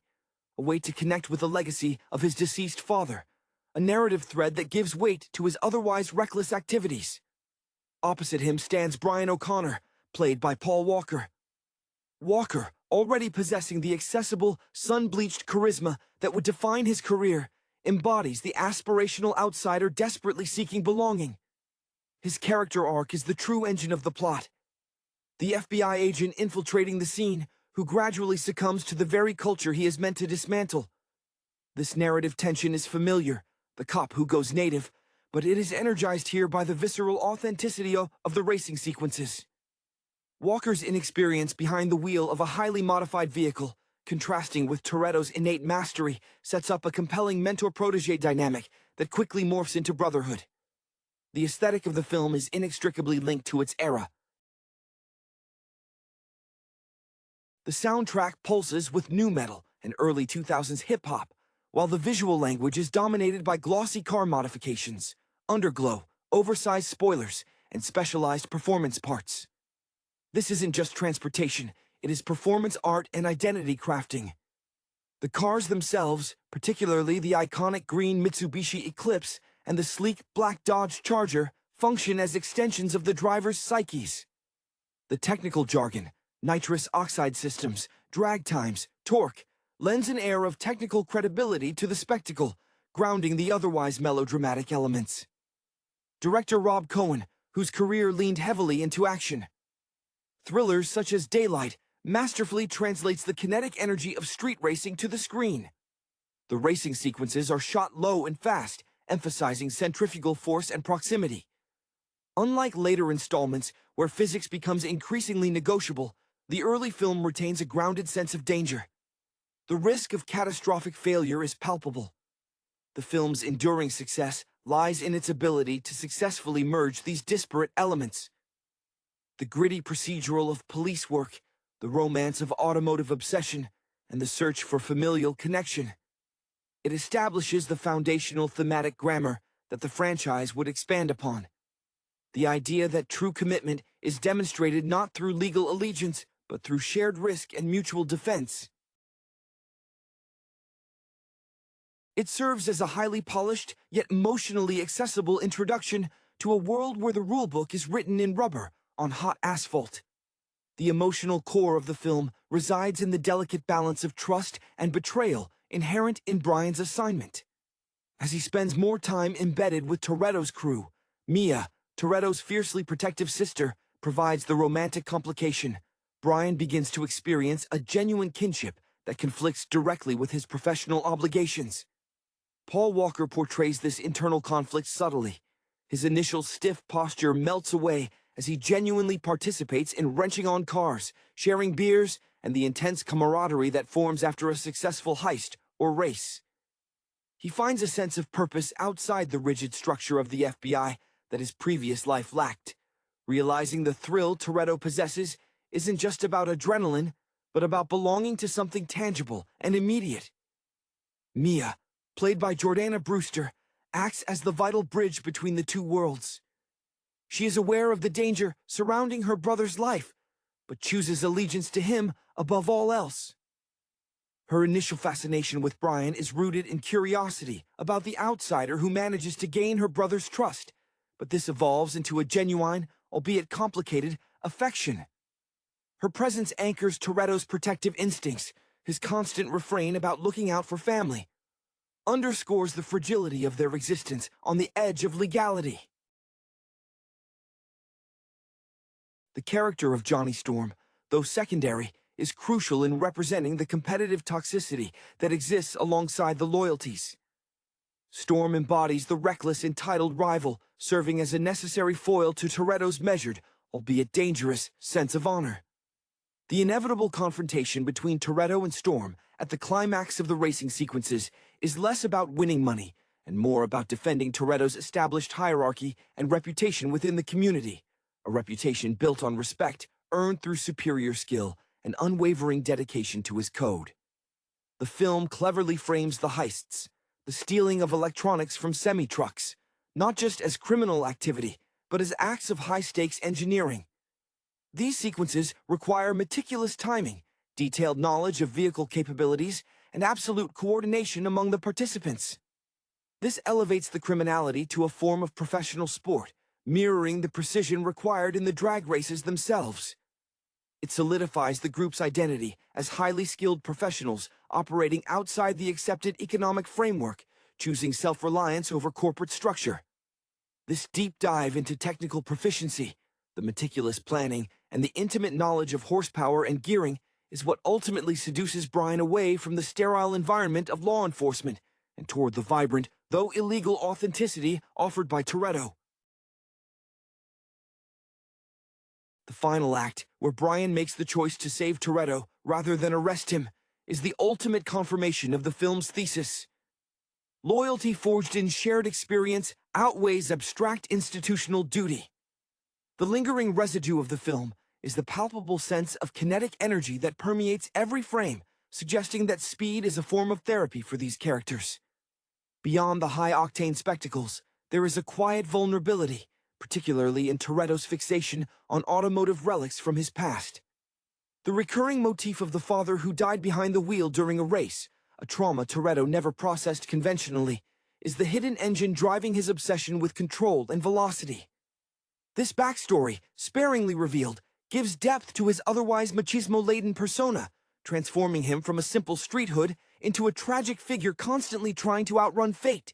a way to connect with the legacy of his deceased father, a narrative thread that gives weight to his otherwise reckless activities. Opposite him stands Brian O'Connor, played by Paul Walker. Walker, already possessing the accessible, sun-bleached charisma that would define his career, embodies the aspirational outsider desperately seeking belonging. His character arc is the true engine of the plot. The FBI agent infiltrating the scene, who gradually succumbs to the very culture he is meant to dismantle. This narrative tension is familiar, the cop who goes native, but it is energized here by the visceral authenticity of the racing sequences. Walker's inexperience behind the wheel of a highly modified vehicle, contrasting with Toretto's innate mastery, sets up a compelling mentor-protege dynamic that quickly morphs into brotherhood. The aesthetic of the film is inextricably linked to its era. The soundtrack pulses with nu metal and early 2000s hip-hop, while the visual language is dominated by glossy car modifications, underglow, oversized spoilers, and specialized performance parts. This isn't just transportation, it is performance art and identity crafting. The cars themselves, particularly the iconic green Mitsubishi Eclipse and the sleek black Dodge Charger, function as extensions of the driver's psyches. The technical jargon, nitrous oxide systems, drag times, torque, lends an air of technical credibility to the spectacle, grounding the otherwise melodramatic elements. Director Rob Cohen, whose career leaned heavily into action. Thrillers such as Daylight masterfully translates the kinetic energy of street racing to the screen. The racing sequences are shot low and fast, emphasizing centrifugal force and proximity. Unlike later installments, where physics becomes increasingly negotiable, the early film retains a grounded sense of danger. The risk of catastrophic failure is palpable. The film's enduring success lies in its ability to successfully merge these disparate elements. The gritty procedural of police work, the romance of automotive obsession, and the search for familial connection. It establishes the foundational thematic grammar that the franchise would expand upon. The idea that true commitment is demonstrated not through legal allegiance, but through shared risk and mutual defense. It serves as a highly polished, yet emotionally accessible introduction to a world where the rulebook is written in rubber on hot asphalt. The emotional core of the film resides in the delicate balance of trust and betrayal inherent in Brian's assignment. As he spends more time embedded with Toretto's crew, Mia, Toretto's fiercely protective sister, provides the romantic complication. Brian begins to experience a genuine kinship that conflicts directly with his professional obligations. Paul Walker portrays this internal conflict subtly. His initial stiff posture melts away as he genuinely participates in wrenching on cars, sharing beers, and the intense camaraderie that forms after a successful heist or race. He finds a sense of purpose outside the rigid structure of the FBI that his previous life lacked, realizing the thrill Toretto possesses isn't just about adrenaline, but about belonging to something tangible and immediate. Mia, played by Jordana Brewster, acts as the vital bridge between the two worlds. She is aware of the danger surrounding her brother's life, but chooses allegiance to him above all else. Her initial fascination with Brian is rooted in curiosity about the outsider who manages to gain her brother's trust, but this evolves into a genuine, albeit complicated, affection. Her presence anchors Toretto's protective instincts, his constant refrain about looking out for family, underscores the fragility of their existence on the edge of legality. The character of Johnny Storm, though secondary, is crucial in representing the competitive toxicity that exists alongside the loyalties. Storm embodies the reckless, entitled rival, serving as a necessary foil to Toretto's measured, albeit dangerous, sense of honor. The inevitable confrontation between Toretto and Storm at the climax of the racing sequences is less about winning money and more about defending Toretto's established hierarchy and reputation within the community, a reputation built on respect earned through superior skill and unwavering dedication to his code. The film cleverly frames the heists, the stealing of electronics from semi-trucks, not just as criminal activity, but as acts of high-stakes engineering. These sequences require meticulous timing, detailed knowledge of vehicle capabilities, and absolute coordination among the participants. This elevates the criminality to a form of professional sport, mirroring the precision required in the drag races themselves. It solidifies the group's identity as highly skilled professionals operating outside the accepted economic framework, choosing self-reliance over corporate structure. This deep dive into technical proficiency, the meticulous planning, and the intimate knowledge of horsepower and gearing is what ultimately seduces Brian away from the sterile environment of law enforcement and toward the vibrant, though illegal authenticity offered by Toretto. The final act, where Brian makes the choice to save Toretto rather than arrest him, is the ultimate confirmation of the film's thesis. Loyalty forged in shared experience outweighs abstract institutional duty. The lingering residue of the film is the palpable sense of kinetic energy that permeates every frame, suggesting that speed is a form of therapy for these characters. Beyond the high-octane spectacles, there is a quiet vulnerability, particularly in Toretto's fixation on automotive relics from his past. The recurring motif of the father who died behind the wheel during a race, a trauma Toretto never processed conventionally, is the hidden engine driving his obsession with control and velocity. This backstory, sparingly revealed, gives depth to his otherwise machismo-laden persona, transforming him from a simple street hood into a tragic figure constantly trying to outrun fate.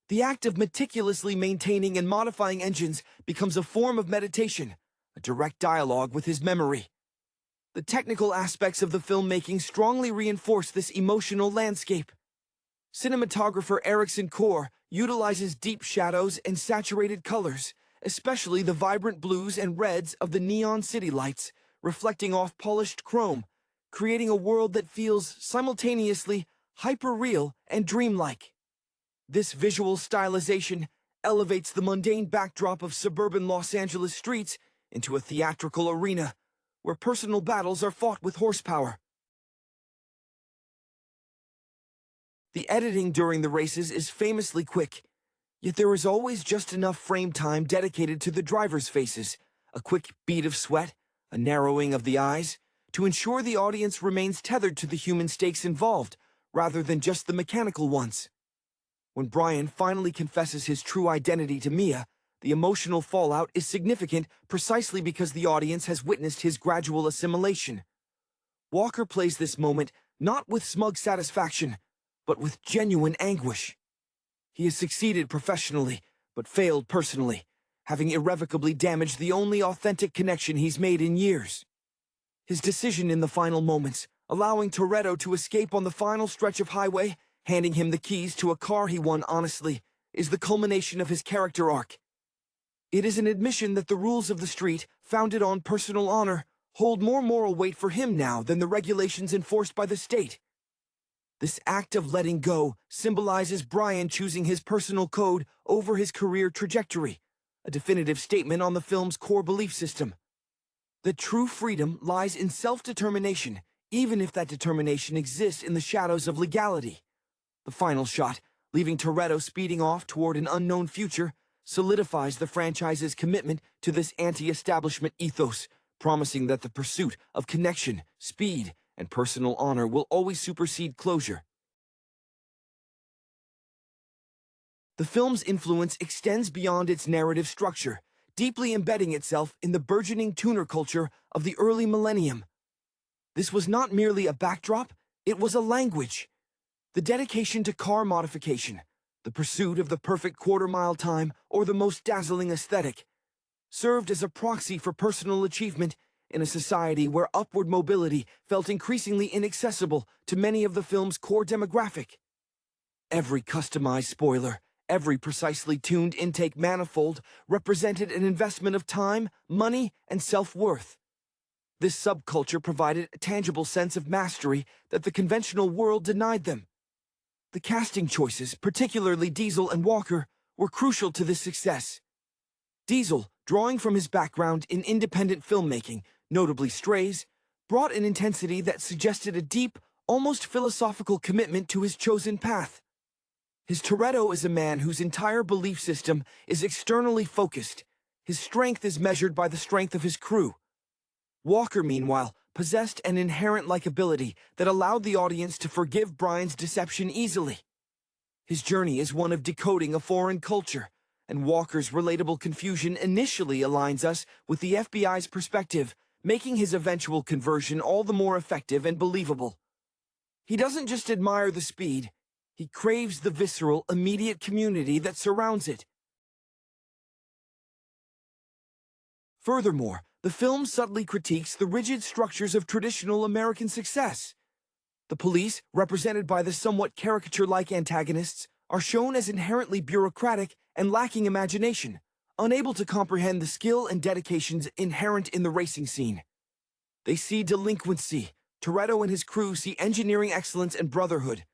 The act of meticulously maintaining and modifying engines becomes a form of meditation, a direct dialogue with his memory. The technical aspects of the filmmaking strongly reinforce this emotional landscape. Cinematographer Erickson Core utilizes deep shadows and saturated colors, especially the vibrant blues and reds of the neon city lights, reflecting off polished chrome, creating a world that feels simultaneously hyper-real and dreamlike. This visual stylization elevates the mundane backdrop of suburban Los Angeles streets into a theatrical arena, where personal battles are fought with horsepower. The editing during the races is famously quick, yet there is always just enough frame time dedicated to the drivers' faces, a quick bead of sweat, a narrowing of the eyes, to ensure the audience remains tethered to the human stakes involved, rather than just the mechanical ones. When Brian finally confesses his true identity to Mia, The emotional fallout is significant precisely because the audience has witnessed his gradual assimilation. Walker plays this moment not with smug satisfaction, but with genuine anguish. He has succeeded professionally, but failed personally, having irrevocably damaged the only authentic connection he's made in years. His decision in the final moments, allowing Toretto to escape on the final stretch of highway, handing him the keys to a car he won honestly, is the culmination of his character arc. It is an admission that the rules of the street, founded on personal honor, hold more moral weight for him now than the regulations enforced by the state. This act of letting go symbolizes Brian choosing his personal code over his career trajectory, a definitive statement on the film's core belief system. That true freedom lies in self-determination, even if that determination exists in the shadows of legality. The final shot, leaving Toretto speeding off toward an unknown future, solidifies the franchise's commitment to this anti-establishment ethos, promising that the pursuit of connection, speed, and personal honor will always supersede closure. The film's influence extends beyond its narrative structure, deeply embedding itself in the burgeoning tuner culture of the early millennium. This was not merely a backdrop, it was a language. The dedication to car modification, the pursuit of the perfect quarter-mile time, or the most dazzling aesthetic, served as a proxy for personal achievement in a society where upward mobility felt increasingly inaccessible to many of the film's core demographic. Every customized spoiler, every precisely tuned intake manifold represented an investment of time, money, and self-worth. This subculture provided a tangible sense of mastery that the conventional world denied them. The casting choices, particularly Diesel and Walker, were crucial to this success. Diesel, drawing from his background in independent filmmaking, notably Strays, brought an intensity that suggested a deep, almost philosophical commitment to his chosen path. His Toretto is a man whose entire belief system is externally focused. His strength is measured by the strength of his crew. Walker, meanwhile, possessed an inherent likability that allowed the audience to forgive Brian's deception easily. His journey is one of decoding a foreign culture, and Walker's relatable confusion initially aligns us with the FBI's perspective, making his eventual conversion all the more effective and believable. He doesn't just admire the speed, he craves the visceral, immediate community that surrounds it. Furthermore, the film subtly critiques the rigid structures of traditional American success. The police, represented by the somewhat caricature-like antagonists, are shown as inherently bureaucratic and lacking imagination, unable to comprehend the skill and dedications inherent in the racing scene. They see delinquency. Toretto and his crew see engineering excellence and brotherhood.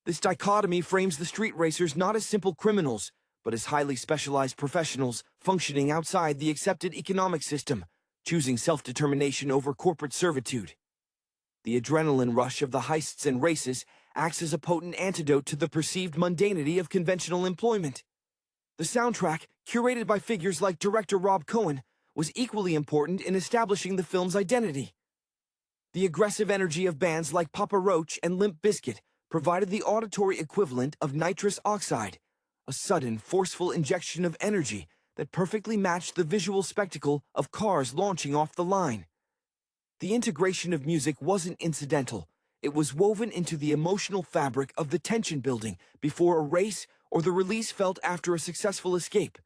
This dichotomy frames the street racers not as simple criminals, but as highly specialized professionals functioning outside the accepted economic system, choosing self-determination over corporate servitude. The adrenaline rush of the heists and races acts as a potent antidote to the perceived mundanity of conventional employment. The soundtrack, curated by figures like director Rob Cohen, was equally important in establishing the film's identity. The aggressive energy of bands like Papa Roach and Limp Bizkit provided the auditory equivalent of nitrous oxide, a sudden, forceful injection of energy that perfectly matched the visual spectacle of cars launching off the line. The integration of music wasn't incidental. It was woven into the emotional fabric of the tension building before a race or the release felt after a successful escape,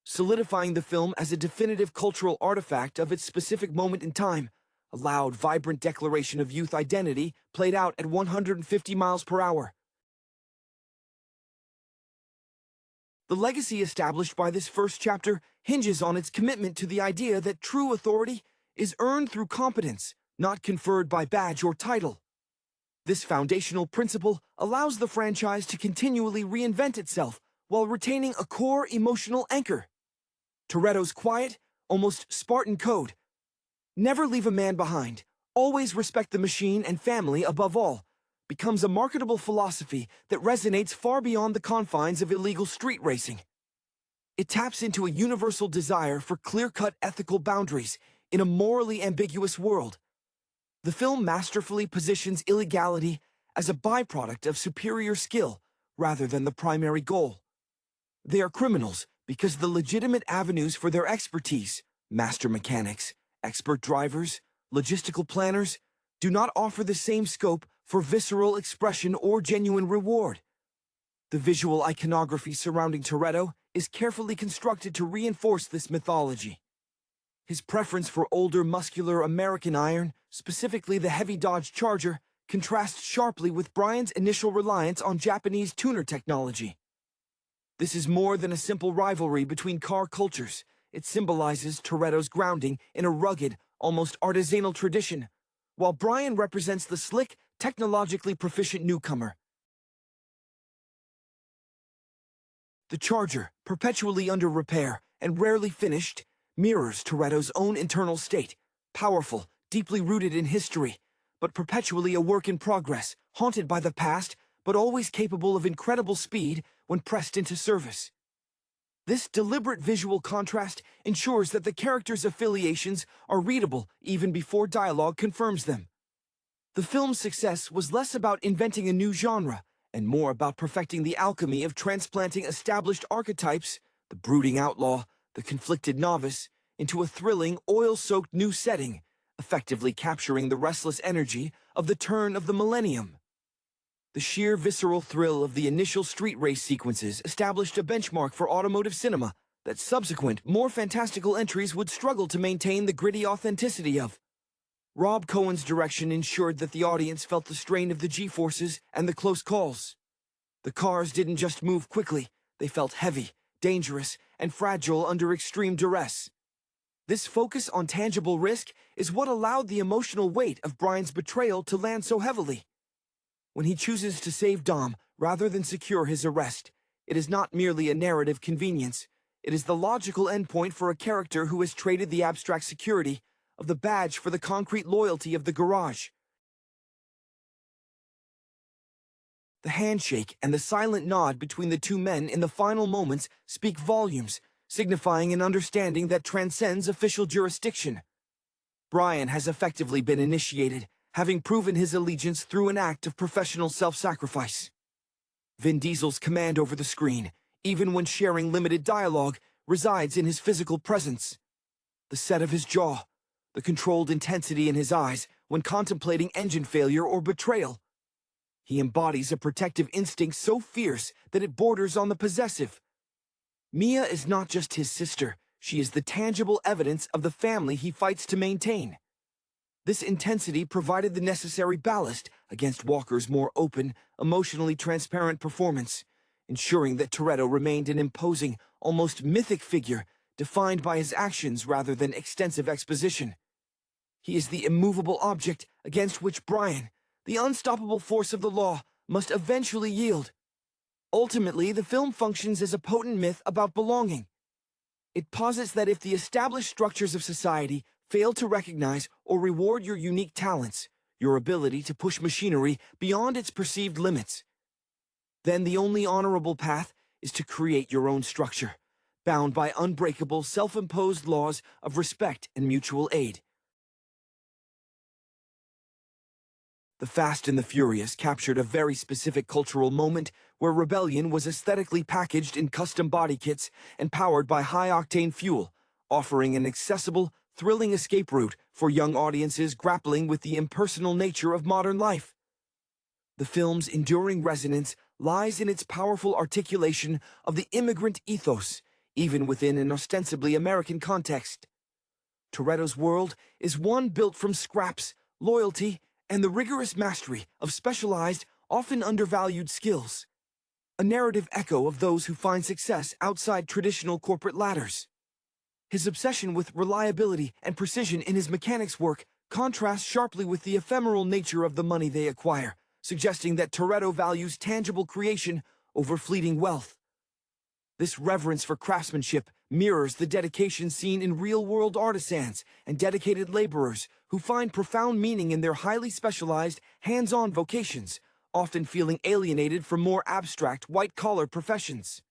solidifying the film as a definitive cultural artifact of its specific moment in time. A loud, vibrant declaration of youth identity played out at 150 miles per hour. The legacy established by this first chapter hinges on its commitment to the idea that true authority is earned through competence, not conferred by badge or title. This foundational principle allows the franchise to continually reinvent itself while retaining a core emotional anchor. Toretto's quiet, almost Spartan code: never leave a man behind, always respect the machine and family above all, becomes a marketable philosophy that resonates far beyond the confines of illegal street racing. It taps into a universal desire for clear-cut ethical boundaries in a morally ambiguous world. The film masterfully positions illegality as a byproduct of superior skill rather than the primary goal. They are criminals, because the legitimate avenues for their expertise, master mechanics, expert drivers, logistical planners, do not offer the same scope for visceral expression or genuine reward. The visual iconography surrounding Toretto is carefully constructed to reinforce this mythology. His preference for older, muscular American iron, specifically the heavy Dodge Charger, contrasts sharply with Brian's initial reliance on Japanese tuner technology. This is more than a simple rivalry between car cultures. It symbolizes Toretto's grounding in a rugged, almost artisanal tradition, while Brian represents the slick, technologically proficient newcomer. The Charger, perpetually under repair and rarely finished, mirrors Toretto's own internal state, powerful, deeply rooted in history, but perpetually a work in progress, haunted by the past, but always capable of incredible speed when pressed into service. This deliberate visual contrast ensures that the characters' affiliations are readable even before dialogue confirms them. The film's success was less about inventing a new genre and more about perfecting the alchemy of transplanting established archetypes, the brooding outlaw, the conflicted novice, into a thrilling, oil-soaked new setting, effectively capturing the restless energy of the turn of the millennium. The sheer visceral thrill of the initial street race sequences established a benchmark for automotive cinema that subsequent, more fantastical entries would struggle to maintain the gritty authenticity of. Rob Cohen's direction ensured that the audience felt the strain of the G-forces and the close calls. The cars didn't just move quickly, they felt heavy, dangerous, and fragile under extreme duress. This focus on tangible risk is what allowed the emotional weight of Brian's betrayal to land so heavily. When he chooses to save Dom rather than secure his arrest, it is not merely a narrative convenience. It is the logical endpoint for a character who has traded the abstract security of the badge for the concrete loyalty of the garage. The handshake and the silent nod between the two men in the final moments speak volumes, signifying an understanding that transcends official jurisdiction. Brian has effectively been initiated, having proven his allegiance through an act of professional self-sacrifice. Vin Diesel's command over the screen, even when sharing limited dialogue, resides in his physical presence. The set of his jaw, the controlled intensity in his eyes when contemplating engine failure or betrayal. He embodies a protective instinct so fierce that it borders on the possessive. Mia is not just his sister, she is the tangible evidence of the family he fights to maintain. This intensity provided the necessary ballast against Walker's more open, emotionally transparent performance, ensuring that Toretto remained an imposing, almost mythic figure, defined by his actions rather than extensive exposition. He is the immovable object against which Brian, the unstoppable force of the law, must eventually yield. Ultimately, the film functions as a potent myth about belonging. It posits that if the established structures of society fail to recognize or reward your unique talents, your ability to push machinery beyond its perceived limits, then the only honorable path is to create your own structure, bound by unbreakable, self-imposed laws of respect and mutual aid. The Fast and the Furious captured a very specific cultural moment where rebellion was aesthetically packaged in custom body kits and powered by high-octane fuel, offering an accessible, thrilling escape route for young audiences grappling with the impersonal nature of modern life. The film's enduring resonance lies in its powerful articulation of the immigrant ethos, even within an ostensibly American context. Toretto's world is one built from scraps, loyalty, and the rigorous mastery of specialized, often undervalued skills. A narrative echo of those who find success outside traditional corporate ladders. His obsession with reliability and precision in his mechanics work contrasts sharply with the ephemeral nature of the money they acquire, suggesting that Toretto values tangible creation over fleeting wealth. This reverence for craftsmanship mirrors the dedication seen in real-world artisans and dedicated laborers who find profound meaning in their highly specialized, hands-on vocations, often feeling alienated from more abstract, white-collar professions.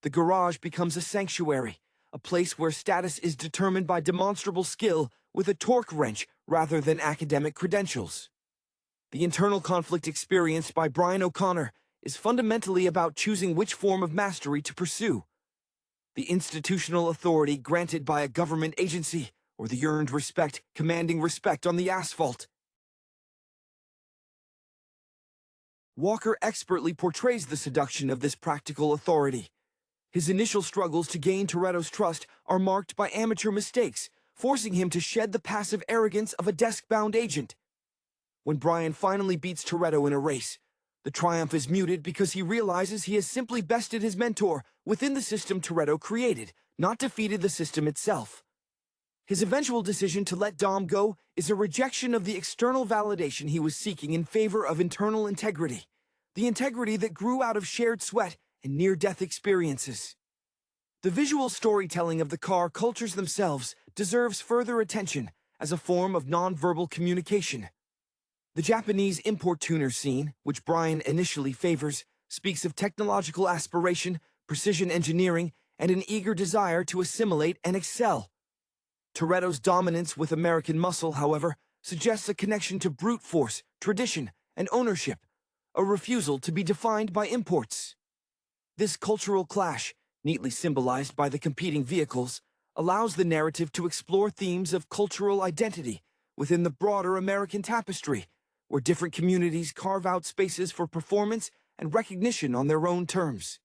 The garage becomes a sanctuary, a place where status is determined by demonstrable skill with a torque wrench rather than academic credentials. The internal conflict experienced by Brian O'Connor is fundamentally about choosing which form of mastery to pursue. the institutional authority granted by a government agency, or the earned respect commanding respect on the asphalt. Walker expertly portrays the seduction of this practical authority. His initial struggles to gain Toretto's trust are marked by amateur mistakes, forcing him to shed the passive arrogance of a desk-bound agent. When Brian finally beats Toretto in a race, the triumph is muted because he realizes he has simply bested his mentor within the system Toretto created, not defeated the system itself. His eventual decision to let Dom go is a rejection of the external validation he was seeking in favor of internal integrity, the integrity that grew out of shared sweat and near-death experiences. The visual storytelling of the car cultures themselves deserves further attention as a form of nonverbal communication. The Japanese import tuner scene, which Brian initially favors, speaks of technological aspiration, precision engineering, and an eager desire to assimilate and excel. Toretto's dominance with American muscle, however, suggests a connection to brute force, tradition, and ownership, a refusal to be defined by imports. This cultural clash, neatly symbolized by the competing vehicles, allows the narrative to explore themes of cultural identity within the broader American tapestry, where different communities carve out spaces for performance and recognition on their own terms.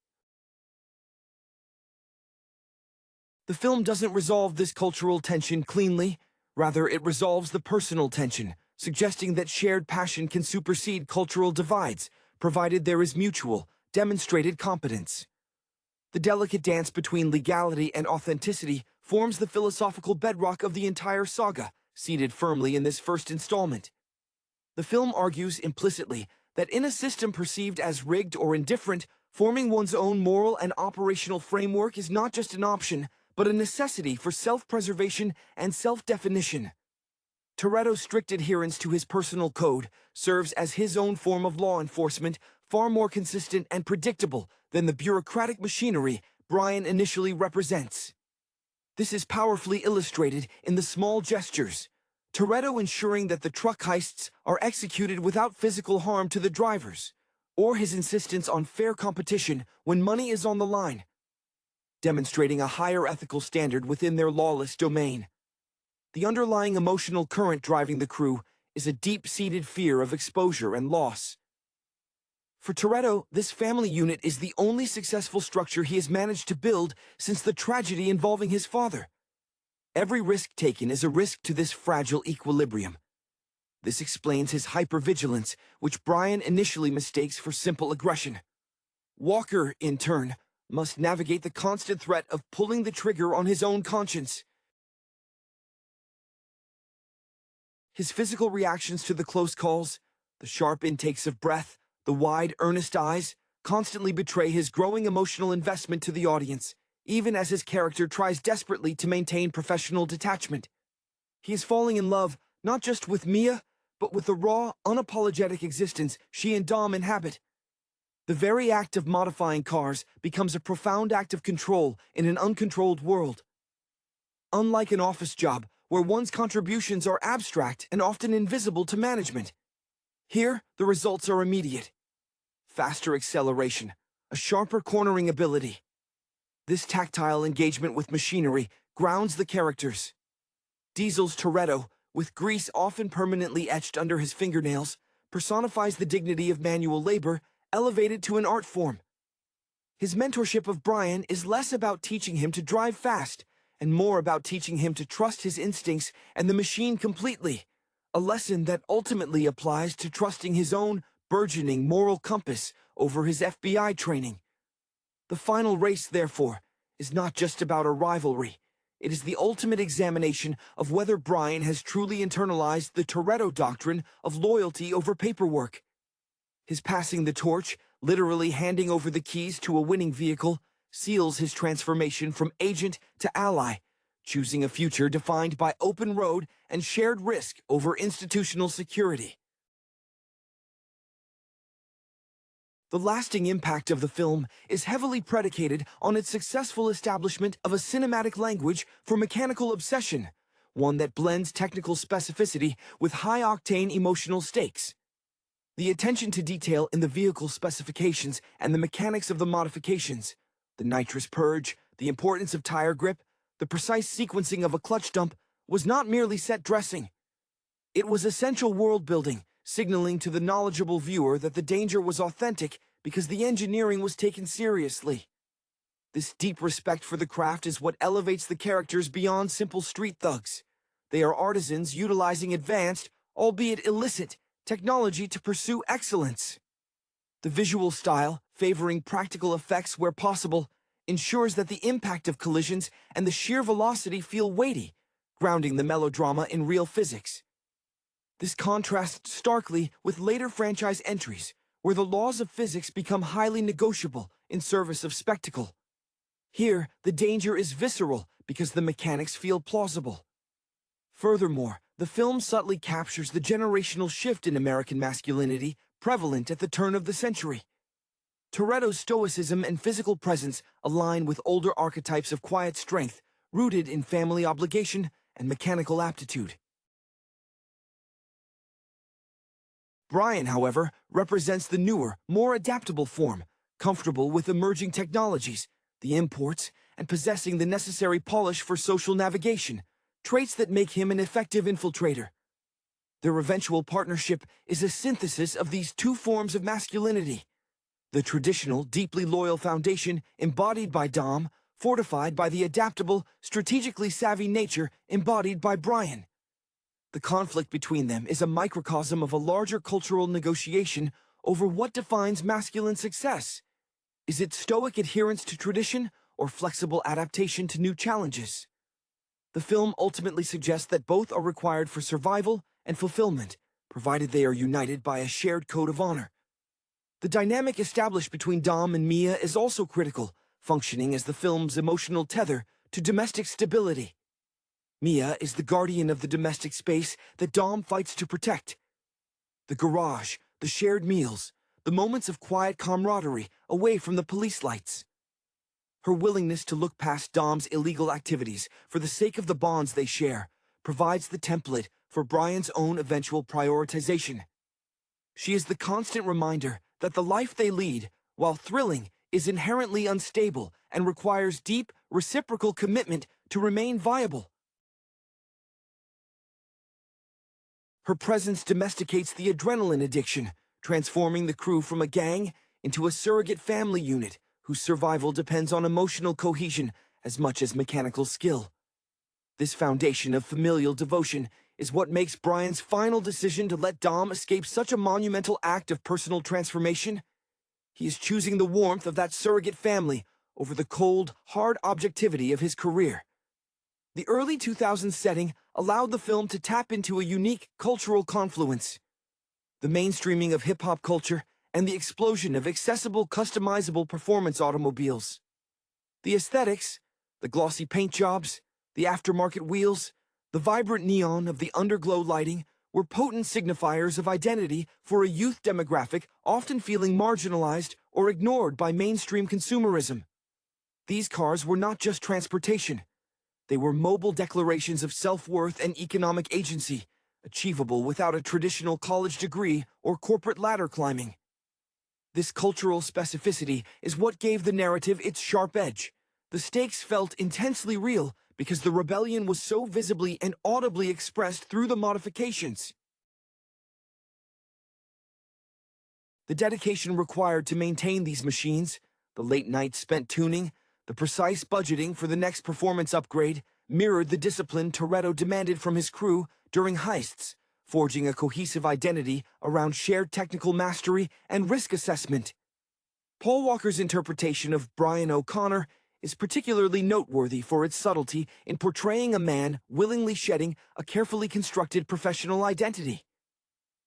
The film doesn't resolve this cultural tension cleanly, rather it resolves the personal tension, suggesting that shared passion can supersede cultural divides, provided there is mutual, demonstrated competence. The delicate dance between legality and authenticity forms the philosophical bedrock of the entire saga, seated firmly in this first installment. The film argues implicitly that in a system perceived as rigged or indifferent, forming one's own moral and operational framework is not just an option, but a necessity for self-preservation and self-definition. Toretto's strict adherence to his personal code serves as his own form of law enforcement, far more consistent and predictable than the bureaucratic machinery Brian initially represents. This is powerfully illustrated in the small gestures, Toretto ensuring that the truck heists are executed without physical harm to the drivers, or his insistence on fair competition when money is on the line, demonstrating a higher ethical standard within their lawless domain. The underlying emotional current driving the crew is a deep-seated fear of exposure and loss. For Toretto, this family unit is the only successful structure he has managed to build since the tragedy involving his father. Every risk taken is a risk to this fragile equilibrium. This explains his hypervigilance, which Brian initially mistakes for simple aggression. Walker, in turn, must navigate the constant threat of pulling the trigger on his own conscience. His physical reactions to the close calls, the sharp intakes of breath, the wide, earnest eyes, constantly betray his growing emotional investment to the audience, even as his character tries desperately to maintain professional detachment. He is falling in love not just with Mia, but with the raw, unapologetic existence she and Dom inhabit. The very act of modifying cars becomes a profound act of control in an uncontrolled world. Unlike an office job, where one's contributions are abstract and often invisible to management, here the results are immediate. Faster acceleration, a sharper cornering ability. This tactile engagement with machinery grounds the characters. Diesel's Toretto, with grease often permanently etched under his fingernails, personifies the dignity of manual labor, elevated to an art form. His mentorship of Brian is less about teaching him to drive fast, and more about teaching him to trust his instincts and the machine completely, a lesson that ultimately applies to trusting his own burgeoning moral compass over his FBI training. The final race, therefore, is not just about a rivalry. It is the ultimate examination of whether Brian has truly internalized the Toretto doctrine of loyalty over paperwork. His passing the torch, literally handing over the keys to a winning vehicle, seals his transformation from agent to ally, choosing a future defined by open road and shared risk over institutional security. The lasting impact of the film is heavily predicated on its successful establishment of a cinematic language for mechanical obsession, one that blends technical specificity with high-octane emotional stakes. The attention to detail in the vehicle specifications and the mechanics of the modifications, the nitrous purge, The importance of tire grip, the precise sequencing of a clutch dump, was not merely set dressing. It was essential world building, signaling to the knowledgeable viewer that the danger was authentic because the engineering was taken seriously. This deep respect for the craft is what elevates the characters beyond simple street thugs. They are artisans utilizing advanced, albeit illicit, technology to pursue excellence. The visual style, favoring practical effects where possible, ensures that the impact of collisions and the sheer velocity feel weighty, grounding the melodrama in real physics. This contrasts starkly with later franchise entries, where the laws of physics become highly negotiable in service of spectacle. Here, the danger is visceral because the mechanics feel plausible. Furthermore, the film subtly captures the generational shift in American masculinity prevalent at the turn of the century. Toretto's stoicism and physical presence align with older archetypes of quiet strength, rooted in family obligation and mechanical aptitude. Brian, however, represents the newer, more adaptable form, comfortable with emerging technologies, the imports, and possessing the necessary polish for social navigation, traits that make him an effective infiltrator. Their eventual partnership is a synthesis of these two forms of masculinity. The traditional, deeply loyal foundation embodied by Dom, fortified by the adaptable, strategically savvy nature embodied by Brian. The conflict between them is a microcosm of a larger cultural negotiation over what defines masculine success. Is it stoic adherence to tradition or flexible adaptation to new challenges? The film ultimately suggests that both are required for survival and fulfillment, provided they are united by a shared code of honor. The dynamic established between Dom and Mia is also critical, functioning as the film's emotional tether to domestic stability. Mia is the guardian of the domestic space that Dom fights to protect. The garage, the shared meals, the moments of quiet camaraderie away from the police lights. Her willingness to look past Dom's illegal activities for the sake of the bonds they share provides the template for Brian's own eventual prioritization. She is the constant reminder that the life they lead, while thrilling, is inherently unstable and requires deep, reciprocal commitment to remain viable. Her presence domesticates the adrenaline addiction, transforming the crew from a gang into a surrogate family unit whose survival depends on emotional cohesion as much as mechanical skill. This foundation of familial devotion is what makes Brian's final decision to let Dom escape such a monumental act of personal transformation. He is choosing the warmth of that surrogate family over the cold, hard objectivity of his career. The early 2000s setting allowed the film to tap into a unique cultural confluence. The mainstreaming of hip-hop culture and the explosion of accessible, customizable performance automobiles. The aesthetics, the glossy paint jobs, the aftermarket wheels, the vibrant neon of the underglow lighting were potent signifiers of identity for a youth demographic often feeling marginalized or ignored by mainstream consumerism. These cars were not just transportation. They were mobile declarations of self-worth and economic agency, achievable without a traditional college degree or corporate ladder climbing. This cultural specificity is what gave the narrative its sharp edge. The stakes felt intensely real because the rebellion was so visibly and audibly expressed through the modifications. The dedication required to maintain these machines, the late nights spent tuning, the precise budgeting for the next performance upgrade, mirrored the discipline Toretto demanded from his crew during heists, forging a cohesive identity around shared technical mastery and risk assessment. Paul Walker's interpretation of Brian O'Connor is particularly noteworthy for its subtlety in portraying a man willingly shedding a carefully constructed professional identity.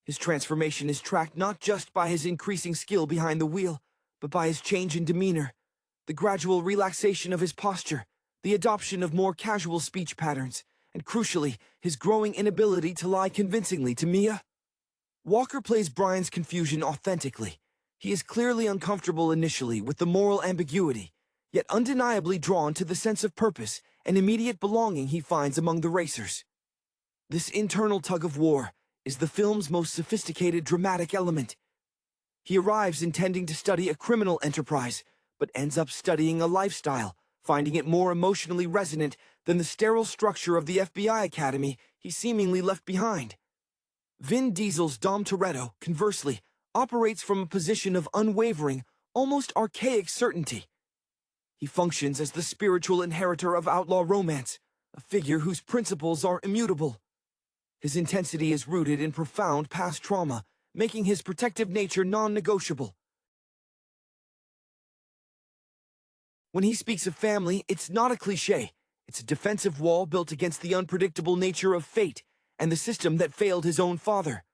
His transformation is tracked not just by his increasing skill behind the wheel, but by his change in demeanor, the gradual relaxation of his posture, the adoption of more casual speech patterns, and crucially, his growing inability to lie convincingly to Mia. Walker plays Brian's confusion authentically. He is clearly uncomfortable initially with the moral ambiguity, yet undeniably drawn to the sense of purpose and immediate belonging he finds among the racers. This internal tug-of-war is the film's most sophisticated dramatic element. He arrives intending to study a criminal enterprise, but ends up studying a lifestyle, finding it more emotionally resonant than the sterile structure of the FBI Academy he seemingly left behind. Vin Diesel's Dom Toretto, conversely, operates from a position of unwavering, almost archaic certainty. He functions as the spiritual inheritor of outlaw romance, a figure whose principles are immutable. His intensity is rooted in profound past trauma, making his protective nature non-negotiable. When he speaks of family, it's not a cliché. It's a defensive wall built against the unpredictable nature of fate and the system that failed his own father.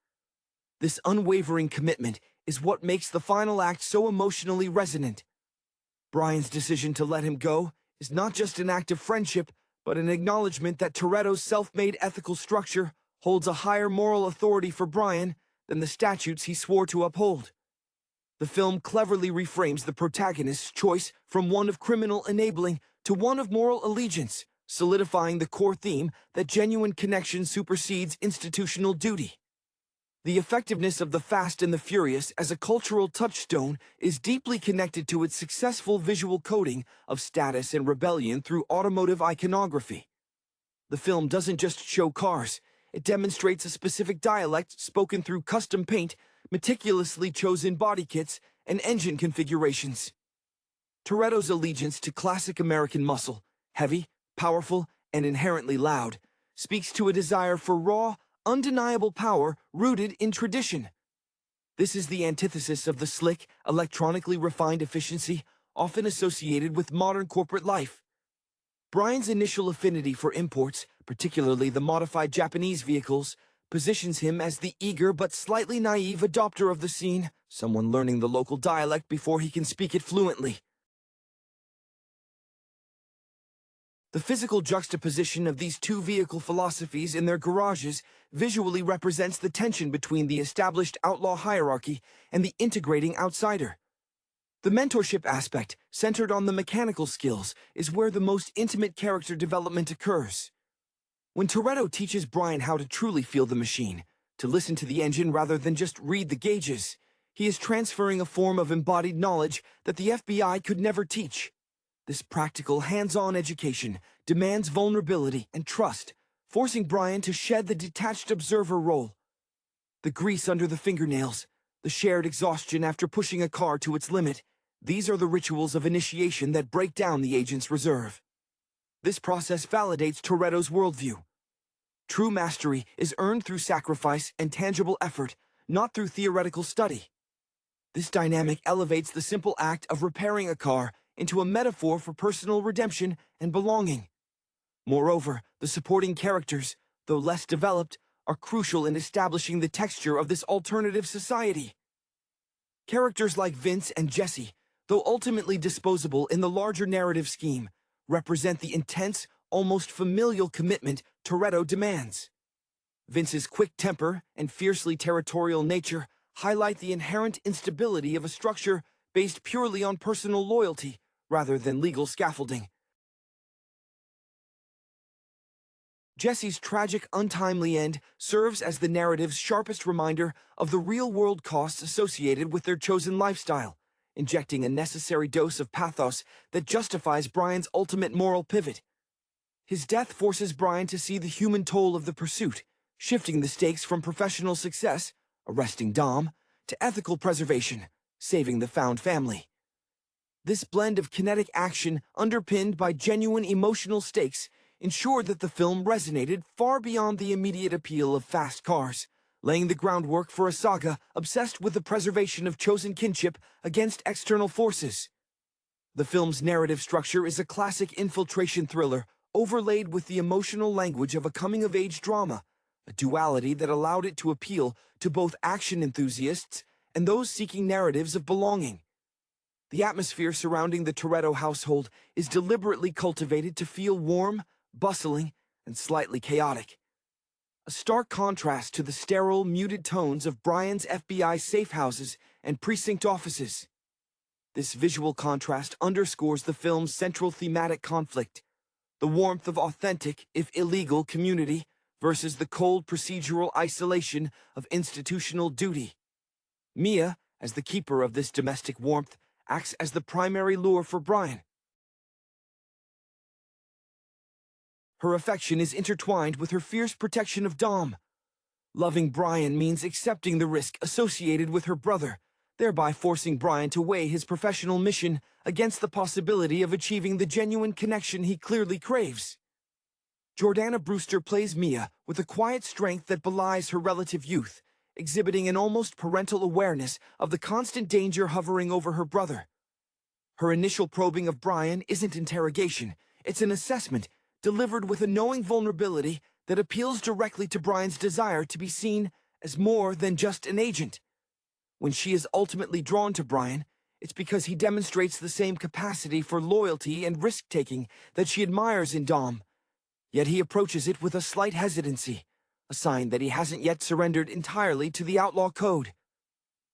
This unwavering commitment is what makes the final act so emotionally resonant. Brian's decision to let him go is not just an act of friendship, but an acknowledgement that Toretto's self-made ethical structure holds a higher moral authority for Brian than the statutes he swore to uphold. The film cleverly reframes the protagonist's choice from one of criminal enabling to one of moral allegiance, solidifying the core theme that genuine connection supersedes institutional duty. The effectiveness of The Fast and the Furious as a cultural touchstone is deeply connected to its successful visual coding of status and rebellion through automotive iconography. The film doesn't just show cars, it demonstrates a specific dialect spoken through custom paint, meticulously chosen body kits, and engine configurations. Toretto's allegiance to classic American muscle, heavy, powerful, and inherently loud, speaks to a desire for raw, undeniable power rooted in tradition. This is the antithesis of the slick, electronically refined efficiency often associated with modern corporate life. Brian's initial affinity for imports, particularly the modified Japanese vehicles, positions him as the eager but slightly naive adopter of the scene, someone learning the local dialect before he can speak it fluently. The physical juxtaposition of these two vehicle philosophies in their garages visually represents the tension between the established outlaw hierarchy and the integrating outsider. The mentorship aspect, centered on the mechanical skills, is where the most intimate character development occurs. When Toretto teaches Brian how to truly feel the machine, to listen to the engine rather than just read the gauges, he is transferring a form of embodied knowledge that the FBI could never teach. This practical, hands-on education demands vulnerability and trust, forcing Brian to shed the detached observer role. The grease under the fingernails, the shared exhaustion after pushing a car to its limit, these are the rituals of initiation that break down the agent's reserve. This process validates Toretto's worldview. True mastery is earned through sacrifice and tangible effort, not through theoretical study. This dynamic elevates the simple act of repairing a car into a metaphor for personal redemption and belonging. Moreover, the supporting characters, though less developed, are crucial in establishing the texture of this alternative society. Characters like Vince and Jesse, though ultimately disposable in the larger narrative scheme, represent the intense, almost familial commitment Toretto demands. Vince's quick temper and fiercely territorial nature highlight the inherent instability of a structure based purely on personal loyalty rather than legal scaffolding. Jesse's tragic, untimely end serves as the narrative's sharpest reminder of the real-world costs associated with their chosen lifestyle, injecting a necessary dose of pathos that justifies Brian's ultimate moral pivot. His death forces Brian to see the human toll of the pursuit, shifting the stakes from professional success, arresting Dom, to ethical preservation, saving the found family. This blend of kinetic action, underpinned by genuine emotional stakes, ensured that the film resonated far beyond the immediate appeal of fast cars, laying the groundwork for a saga obsessed with the preservation of chosen kinship against external forces. The film's narrative structure is a classic infiltration thriller, overlaid with the emotional language of a coming-of-age drama, a duality that allowed it to appeal to both action enthusiasts and those seeking narratives of belonging. The atmosphere surrounding the Toretto household is deliberately cultivated to feel warm, bustling, and slightly chaotic. A stark contrast to the sterile, muted tones of Brian's FBI safe houses and precinct offices. This visual contrast underscores the film's central thematic conflict: the warmth of authentic, if illegal, community versus the cold procedural isolation of institutional duty. Mia, as the keeper of this domestic warmth, acts as the primary lure for Brian. Her affection is intertwined with her fierce protection of Dom. Loving Brian means accepting the risk associated with her brother, thereby forcing Brian to weigh his professional mission against the possibility of achieving the genuine connection he clearly craves. Jordana Brewster plays Mia with a quiet strength that belies her relative youth, exhibiting an almost parental awareness of the constant danger hovering over her brother. Her initial probing of Brian isn't interrogation, it's an assessment, delivered with a knowing vulnerability that appeals directly to Brian's desire to be seen as more than just an agent. When she is ultimately drawn to Brian, it's because he demonstrates the same capacity for loyalty and risk-taking that she admires in Dom. Yet he approaches it with a slight hesitancy, a sign that he hasn't yet surrendered entirely to the outlaw code.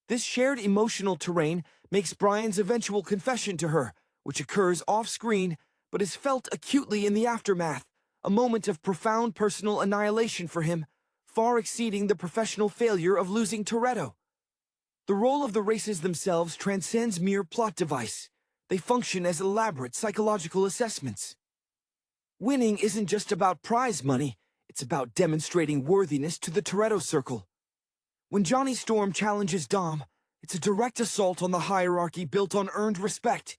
This shared emotional terrain makes Brian's eventual confession to her, which occurs off-screen but is felt acutely in the aftermath, a moment of profound personal annihilation for him, far exceeding the professional failure of losing Toretto. The role of the races themselves transcends mere plot device. They function as elaborate psychological assessments. Winning isn't just about prize money, it's about demonstrating worthiness to the Toretto Circle. When Johnny Storm challenges Dom, it's a direct assault on the hierarchy built on earned respect.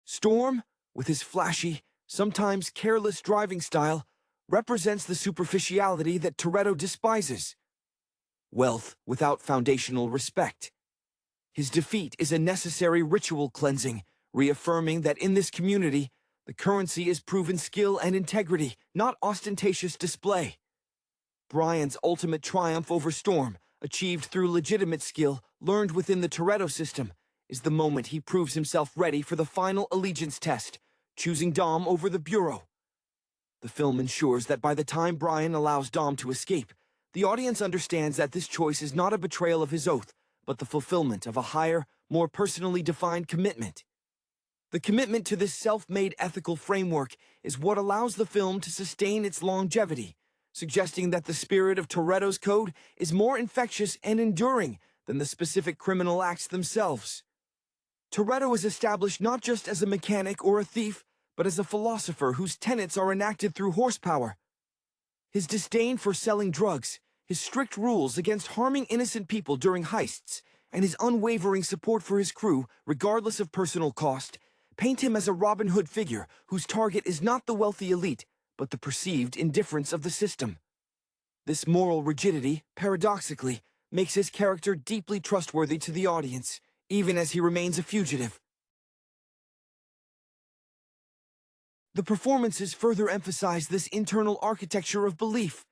Storm, with his flashy, sometimes careless driving style, represents the superficiality that Toretto despises. Wealth without foundational respect. His defeat is a necessary ritual cleansing, reaffirming that in this community, the currency is proven skill and integrity, not ostentatious display. Brian's ultimate triumph over Storm, achieved through legitimate skill learned within the Toretto system, is the moment he proves himself ready for the final allegiance test, choosing Dom over the Bureau. The film ensures that by the time Brian allows Dom to escape, the audience understands that this choice is not a betrayal of his oath, but the fulfillment of a higher, more personally defined commitment. The commitment to this self-made ethical framework is what allows the film to sustain its longevity, suggesting that the spirit of Toretto's code is more infectious and enduring than the specific criminal acts themselves. Toretto is established not just as a mechanic or a thief, but as a philosopher whose tenets are enacted through horsepower. His disdain for selling drugs, his strict rules against harming innocent people during heists, and his unwavering support for his crew, regardless of personal cost, paint him as a Robin Hood figure whose target is not the wealthy elite, but the perceived indifference of the system. This moral rigidity, paradoxically, makes his character deeply trustworthy to the audience, even as he remains a fugitive. The performances further emphasize this internal architecture of belief.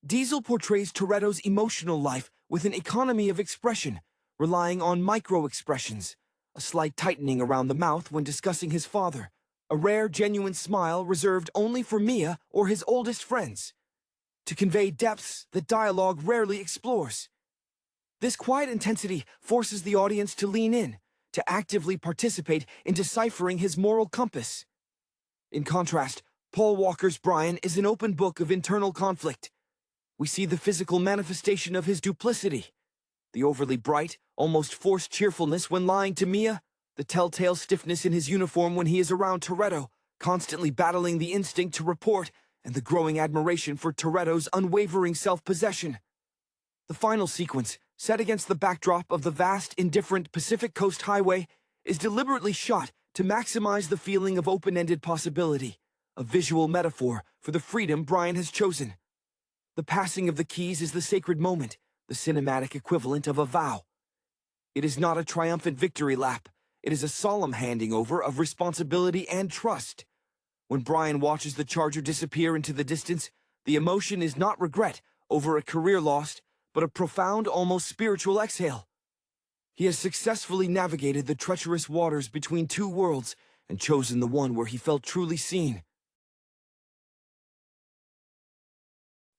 Diesel portrays Toretto's emotional life with an economy of expression, relying on micro-expressions, a slight tightening around the mouth when discussing his father, a rare, genuine smile reserved only for Mia or his oldest friends, to convey depths that dialogue rarely explores. This quiet intensity forces the audience to lean in, to actively participate in deciphering his moral compass. In contrast, Paul Walker's Brian is an open book of internal conflict. We see the physical manifestation of his duplicity, the overly bright, almost forced cheerfulness when lying to Mia, the telltale stiffness in his uniform when he is around Toretto, constantly battling the instinct to report, and the growing admiration for Toretto's unwavering self-possession. The final sequence, set against the backdrop of the vast, indifferent Pacific Coast Highway, is deliberately shot to maximize the feeling of open-ended possibility, a visual metaphor for the freedom Brian has chosen. The passing of the keys is the sacred moment, the cinematic equivalent of a vow. It is not a triumphant victory lap. It is a solemn handing over of responsibility and trust. When Brian watches the Charger disappear into the distance, the emotion is not regret over a career lost, but a profound, almost spiritual exhale. He has successfully navigated the treacherous waters between two worlds and chosen the one where he felt truly seen.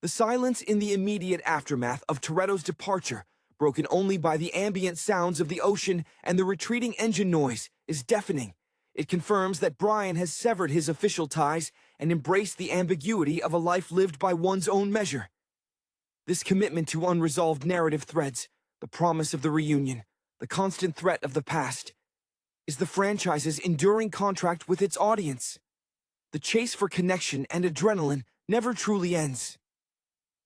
The silence in the immediate aftermath of Toretto's departure, broken only by the ambient sounds of the ocean and the retreating engine noise, is deafening. It confirms that Brian has severed his official ties and embraced the ambiguity of a life lived by one's own measure. This commitment to unresolved narrative threads, the promise of the reunion, the constant threat of the past, is the franchise's enduring contract with its audience. The chase for connection and adrenaline never truly ends.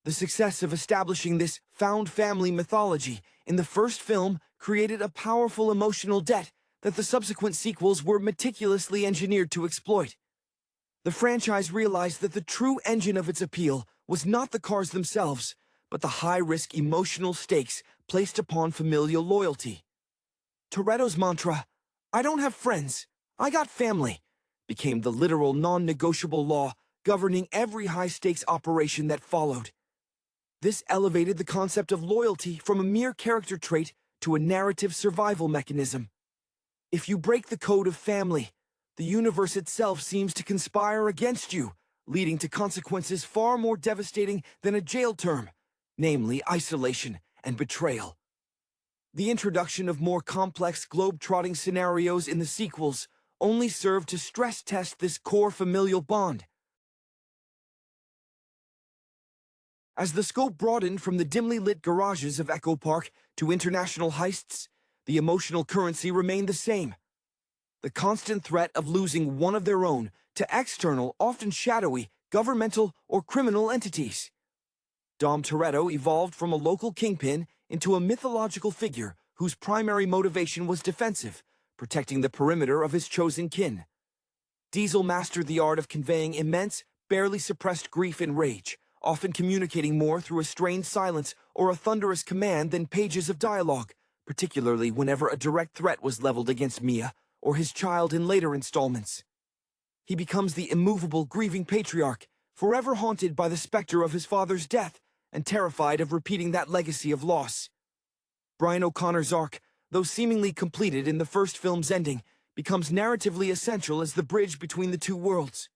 The success of establishing this found family mythology in the first film created a powerful emotional debt that the subsequent sequels were meticulously engineered to exploit. The franchise realized that the true engine of its appeal was not the cars themselves, but the high-risk emotional stakes placed upon familial loyalty. Toretto's mantra, "I don't have friends, I got family," became the literal non-negotiable law governing every high-stakes operation that followed. This elevated the concept of loyalty from a mere character trait to a narrative survival mechanism. If you break the code of family, the universe itself seems to conspire against you, leading to consequences far more devastating than a jail term, namely isolation and betrayal. The introduction of more complex globe-trotting scenarios in the sequels only served to stress test this core familial bond. As the scope broadened from the dimly lit garages of Echo Park to international heists, the emotional currency remained the same. The constant threat of losing one of their own to external, often shadowy, governmental or criminal entities. Dom Toretto evolved from a local kingpin into a mythological figure whose primary motivation was defensive, protecting the perimeter of his chosen kin. Diesel mastered the art of conveying immense, barely suppressed grief and rage, often communicating more through a strained silence or a thunderous command than pages of dialogue, particularly whenever a direct threat was leveled against Mia or his child in later installments. He becomes the immovable, grieving patriarch, forever haunted by the specter of his father's death and terrified of repeating that legacy of loss. Brian O'Connor's arc, though seemingly completed in the first film's ending, becomes narratively essential as the bridge between the two worlds.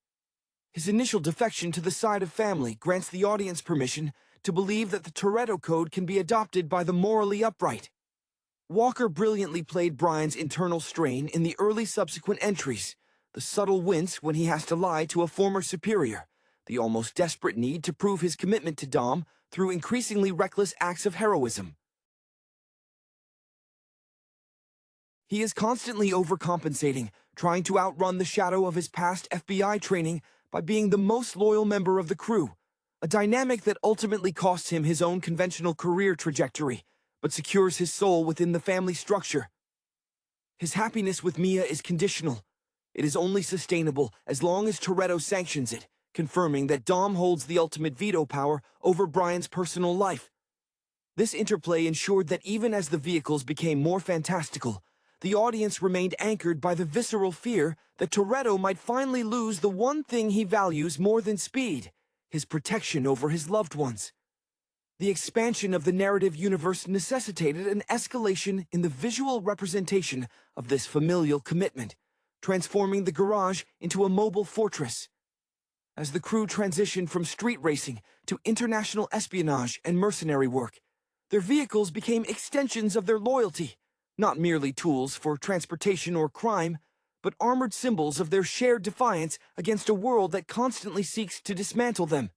His initial defection to the side of family grants the audience permission to believe that the Toretto Code can be adopted by the morally upright. Walker brilliantly played Brian's internal strain in the early subsequent entries, the subtle wince when he has to lie to a former superior, the almost desperate need to prove his commitment to Dom through increasingly reckless acts of heroism. He is constantly overcompensating, trying to outrun the shadow of his past FBI training by being the most loyal member of the crew, a dynamic that ultimately costs him his own conventional career trajectory, but secures his soul within the family structure. His happiness with Mia is conditional. It is only sustainable as long as Toretto sanctions it, confirming that Dom holds the ultimate veto power over Brian's personal life. This interplay ensured that even as the vehicles became more fantastical, the audience remained anchored by the visceral fear that Toretto might finally lose the one thing he values more than speed, his protection over his loved ones. The expansion of the narrative universe necessitated an escalation in the visual representation of this familial commitment, transforming the garage into a mobile fortress. As the crew transitioned from street racing to international espionage and mercenary work, their vehicles became extensions of their loyalty, not merely tools for transportation or crime, but armored symbols of their shared defiance against a world that constantly seeks to dismantle them.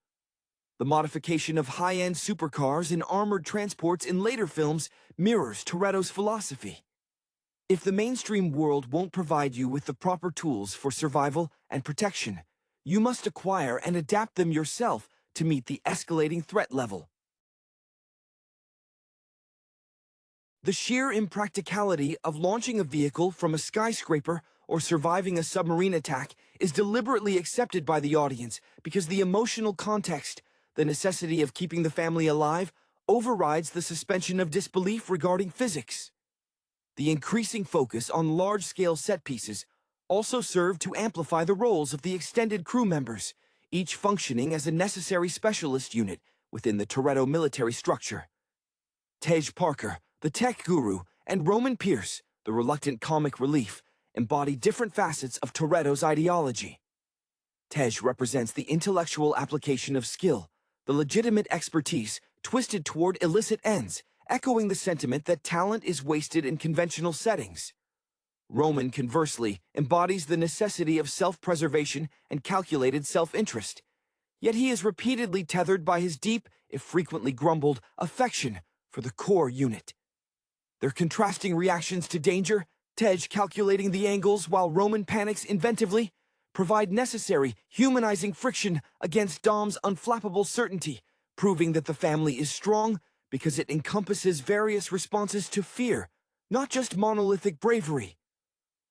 The modification of high-end supercars and armored transports in later films mirrors Toretto's philosophy. If the mainstream world won't provide you with the proper tools for survival and protection, you must acquire and adapt them yourself to meet the escalating threat level. The sheer impracticality of launching a vehicle from a skyscraper or surviving a submarine attack is deliberately accepted by the audience because the emotional context, the necessity of keeping the family alive, overrides the suspension of disbelief regarding physics. The increasing focus on large-scale set pieces also served to amplify the roles of the extended crew members, each functioning as a necessary specialist unit within the Toretto military structure. Tej Parker, the tech guru, and Roman Pierce, the reluctant comic relief, embody different facets of Toretto's ideology. Tej represents the intellectual application of skill, the legitimate expertise twisted toward illicit ends, echoing the sentiment that talent is wasted in conventional settings. Roman, conversely, embodies the necessity of self-preservation and calculated self-interest. Yet he is repeatedly tethered by his deep, if frequently grumbled, affection for the core unit. Their contrasting reactions to danger, Tej calculating the angles while Roman panics inventively, provide necessary, humanizing friction against Dom's unflappable certainty, proving that the family is strong because it encompasses various responses to fear, not just monolithic bravery.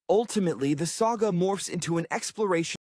Ultimately, the saga morphs into an exploration